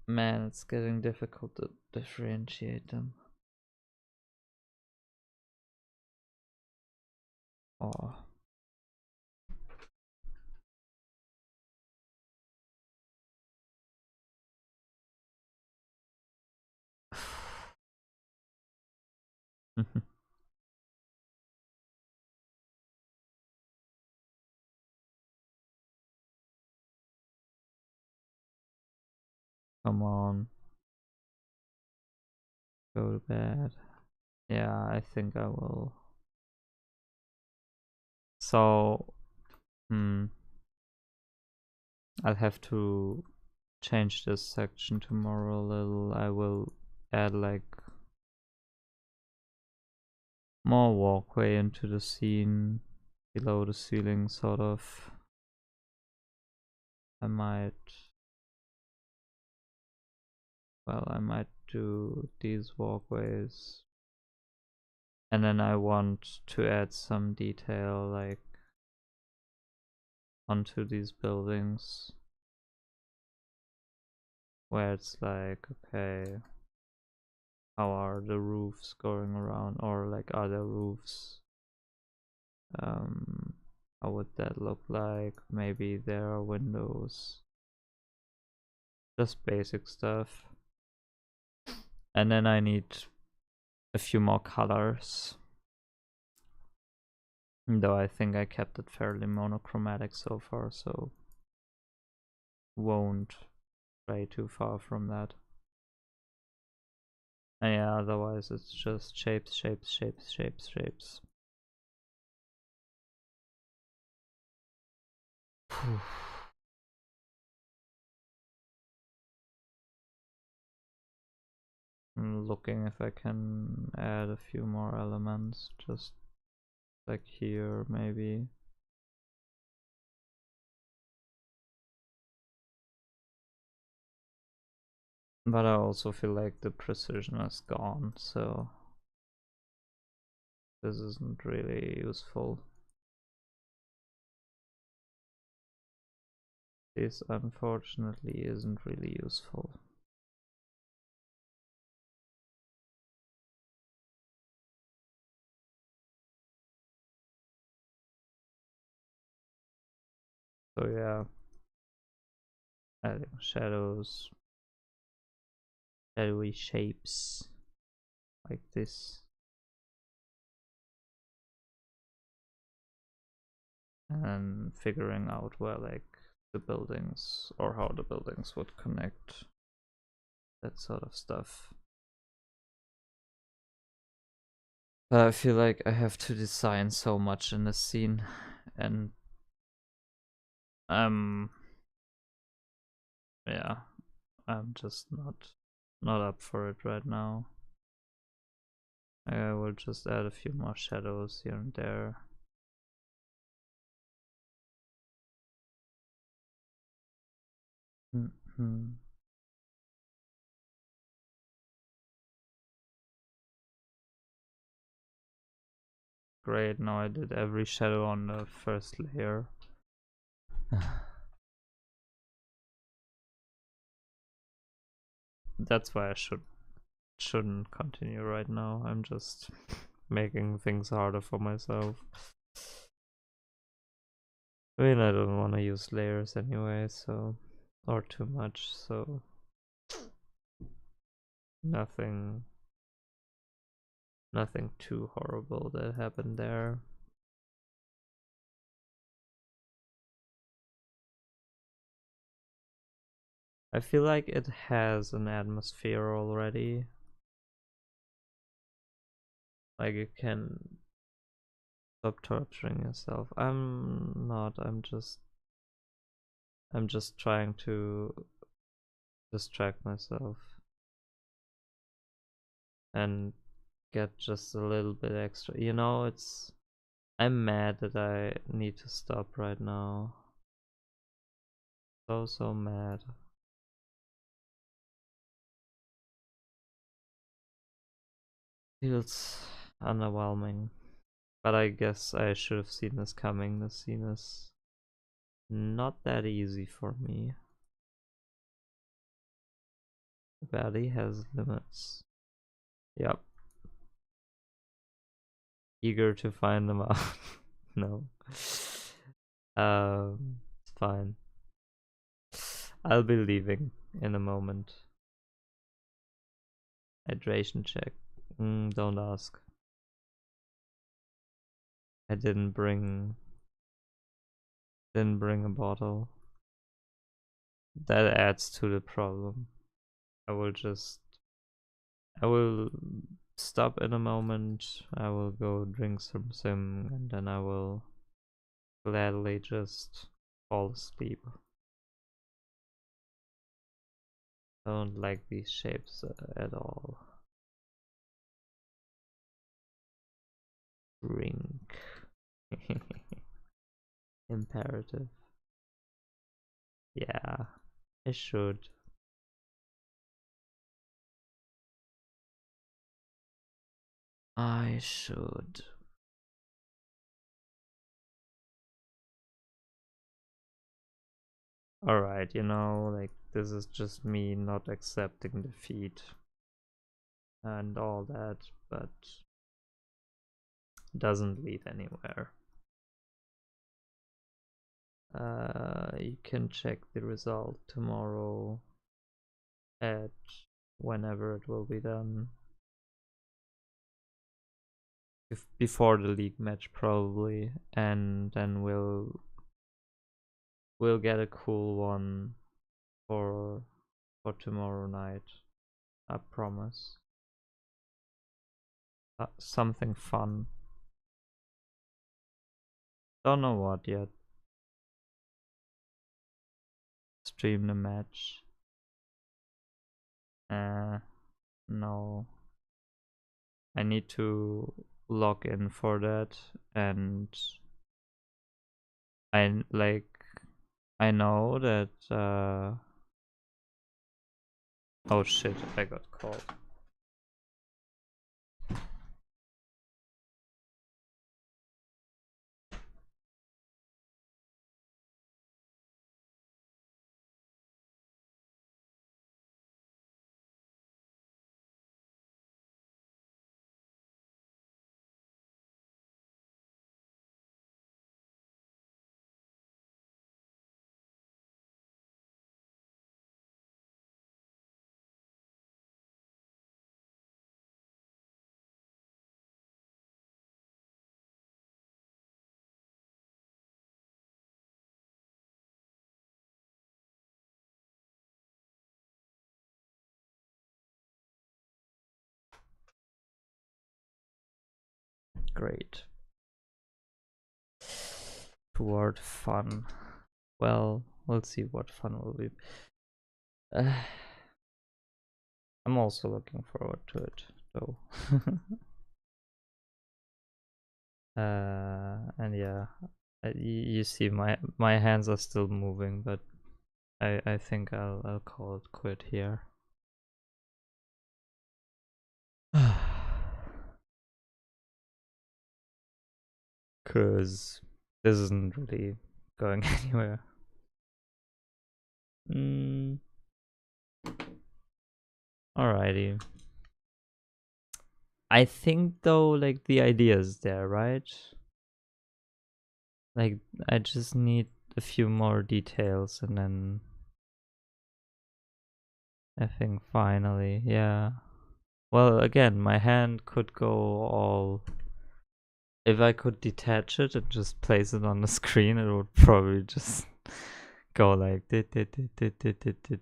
Man, it's getting difficult to differentiate them. Oh. Come on. Go to bed. Yeah, I think I will. So, I'll have to change this section tomorrow a little. I will add like more walkway into the scene below the ceiling, sort of. I might do these walkways, and then I want to add some detail like onto these buildings where it's like, okay, how are the roofs going around, or like are there roofs, how would that look like? Maybe there are windows, just basic stuff. And then I need a few more colors, though I think I kept it fairly monochromatic so far, so won't stray too far from that. And yeah, otherwise it's just shapes, shapes, shapes, shapes, shapes. I'm looking if I can add a few more elements, just like here maybe. But I also feel like the precision is gone, so this isn't really useful. This unfortunately isn't really useful. So yeah, adding shadows, shadowy shapes like this. And figuring out where like the buildings or how the buildings would connect, that sort of stuff. But I feel like I have to design so much in the scene, and yeah, I'm just not up for it right now. I will just add a few more shadows here and there. Great, now I did every shadow on the first layer. That's why I shouldn't continue right now. I'm just making things harder for myself. I mean, I don't want to use layers anyway, so, or too much, so nothing too horrible that happened there. I feel like it has an atmosphere already. Like you can stop torturing yourself. I'm not, I'm just trying to distract myself and get just a little bit extra. You know, I'm mad that I need to stop right now. So mad. Feels underwhelming. But I guess I should have seen this coming. This scene is not that easy for me. Valley has limits. Yep. Eager to find them out. No. It's fine. I'll be leaving in a moment. Hydration check. Don't ask. I didn't bring a bottle. That adds to the problem. I will stop in a moment. I will go drink some sim and then I will gladly just fall asleep. Don't like these shapes at all. Drink. Imperative. Yeah, I should. I should. Alright, you know, like, this is just me not accepting defeat and all that, but doesn't lead anywhere. You can check the result tomorrow at whenever it will be done. Before the league match probably, and then we'll get a cool one for tomorrow night. I promise. Something fun. Don't know what yet. Stream the match. No. I need to log in for that, and I know that oh shit, I got called. Great. Toward fun. Well, we'll see what fun will be. I'm also looking forward to it, though. And yeah, you see my hands are still moving, but I think I'll call it quit here. Cause this isn't really going anywhere. Alrighty. I think though, like, the idea is there, right? Like, I just need a few more details and then I think finally, yeah. Well, again, my hand could go all... If I could detach it and just place it on the screen, it would probably just go like this.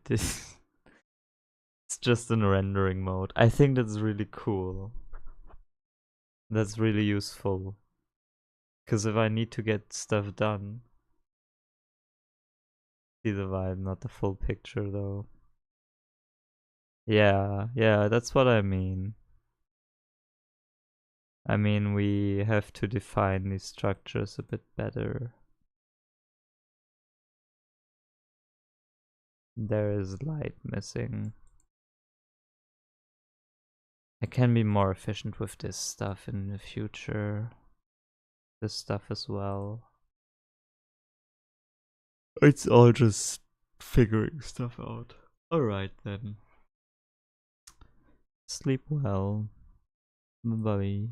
It's just in rendering mode. I think that's really cool. That's really useful. Because if I need to get stuff done... See the vibe, not the full picture though. Yeah, that's what I mean. I mean, we have to define these structures a bit better. There is light missing. I can be more efficient with this stuff in the future. This stuff as well. It's all just figuring stuff out. Alright then. Sleep well. Bye.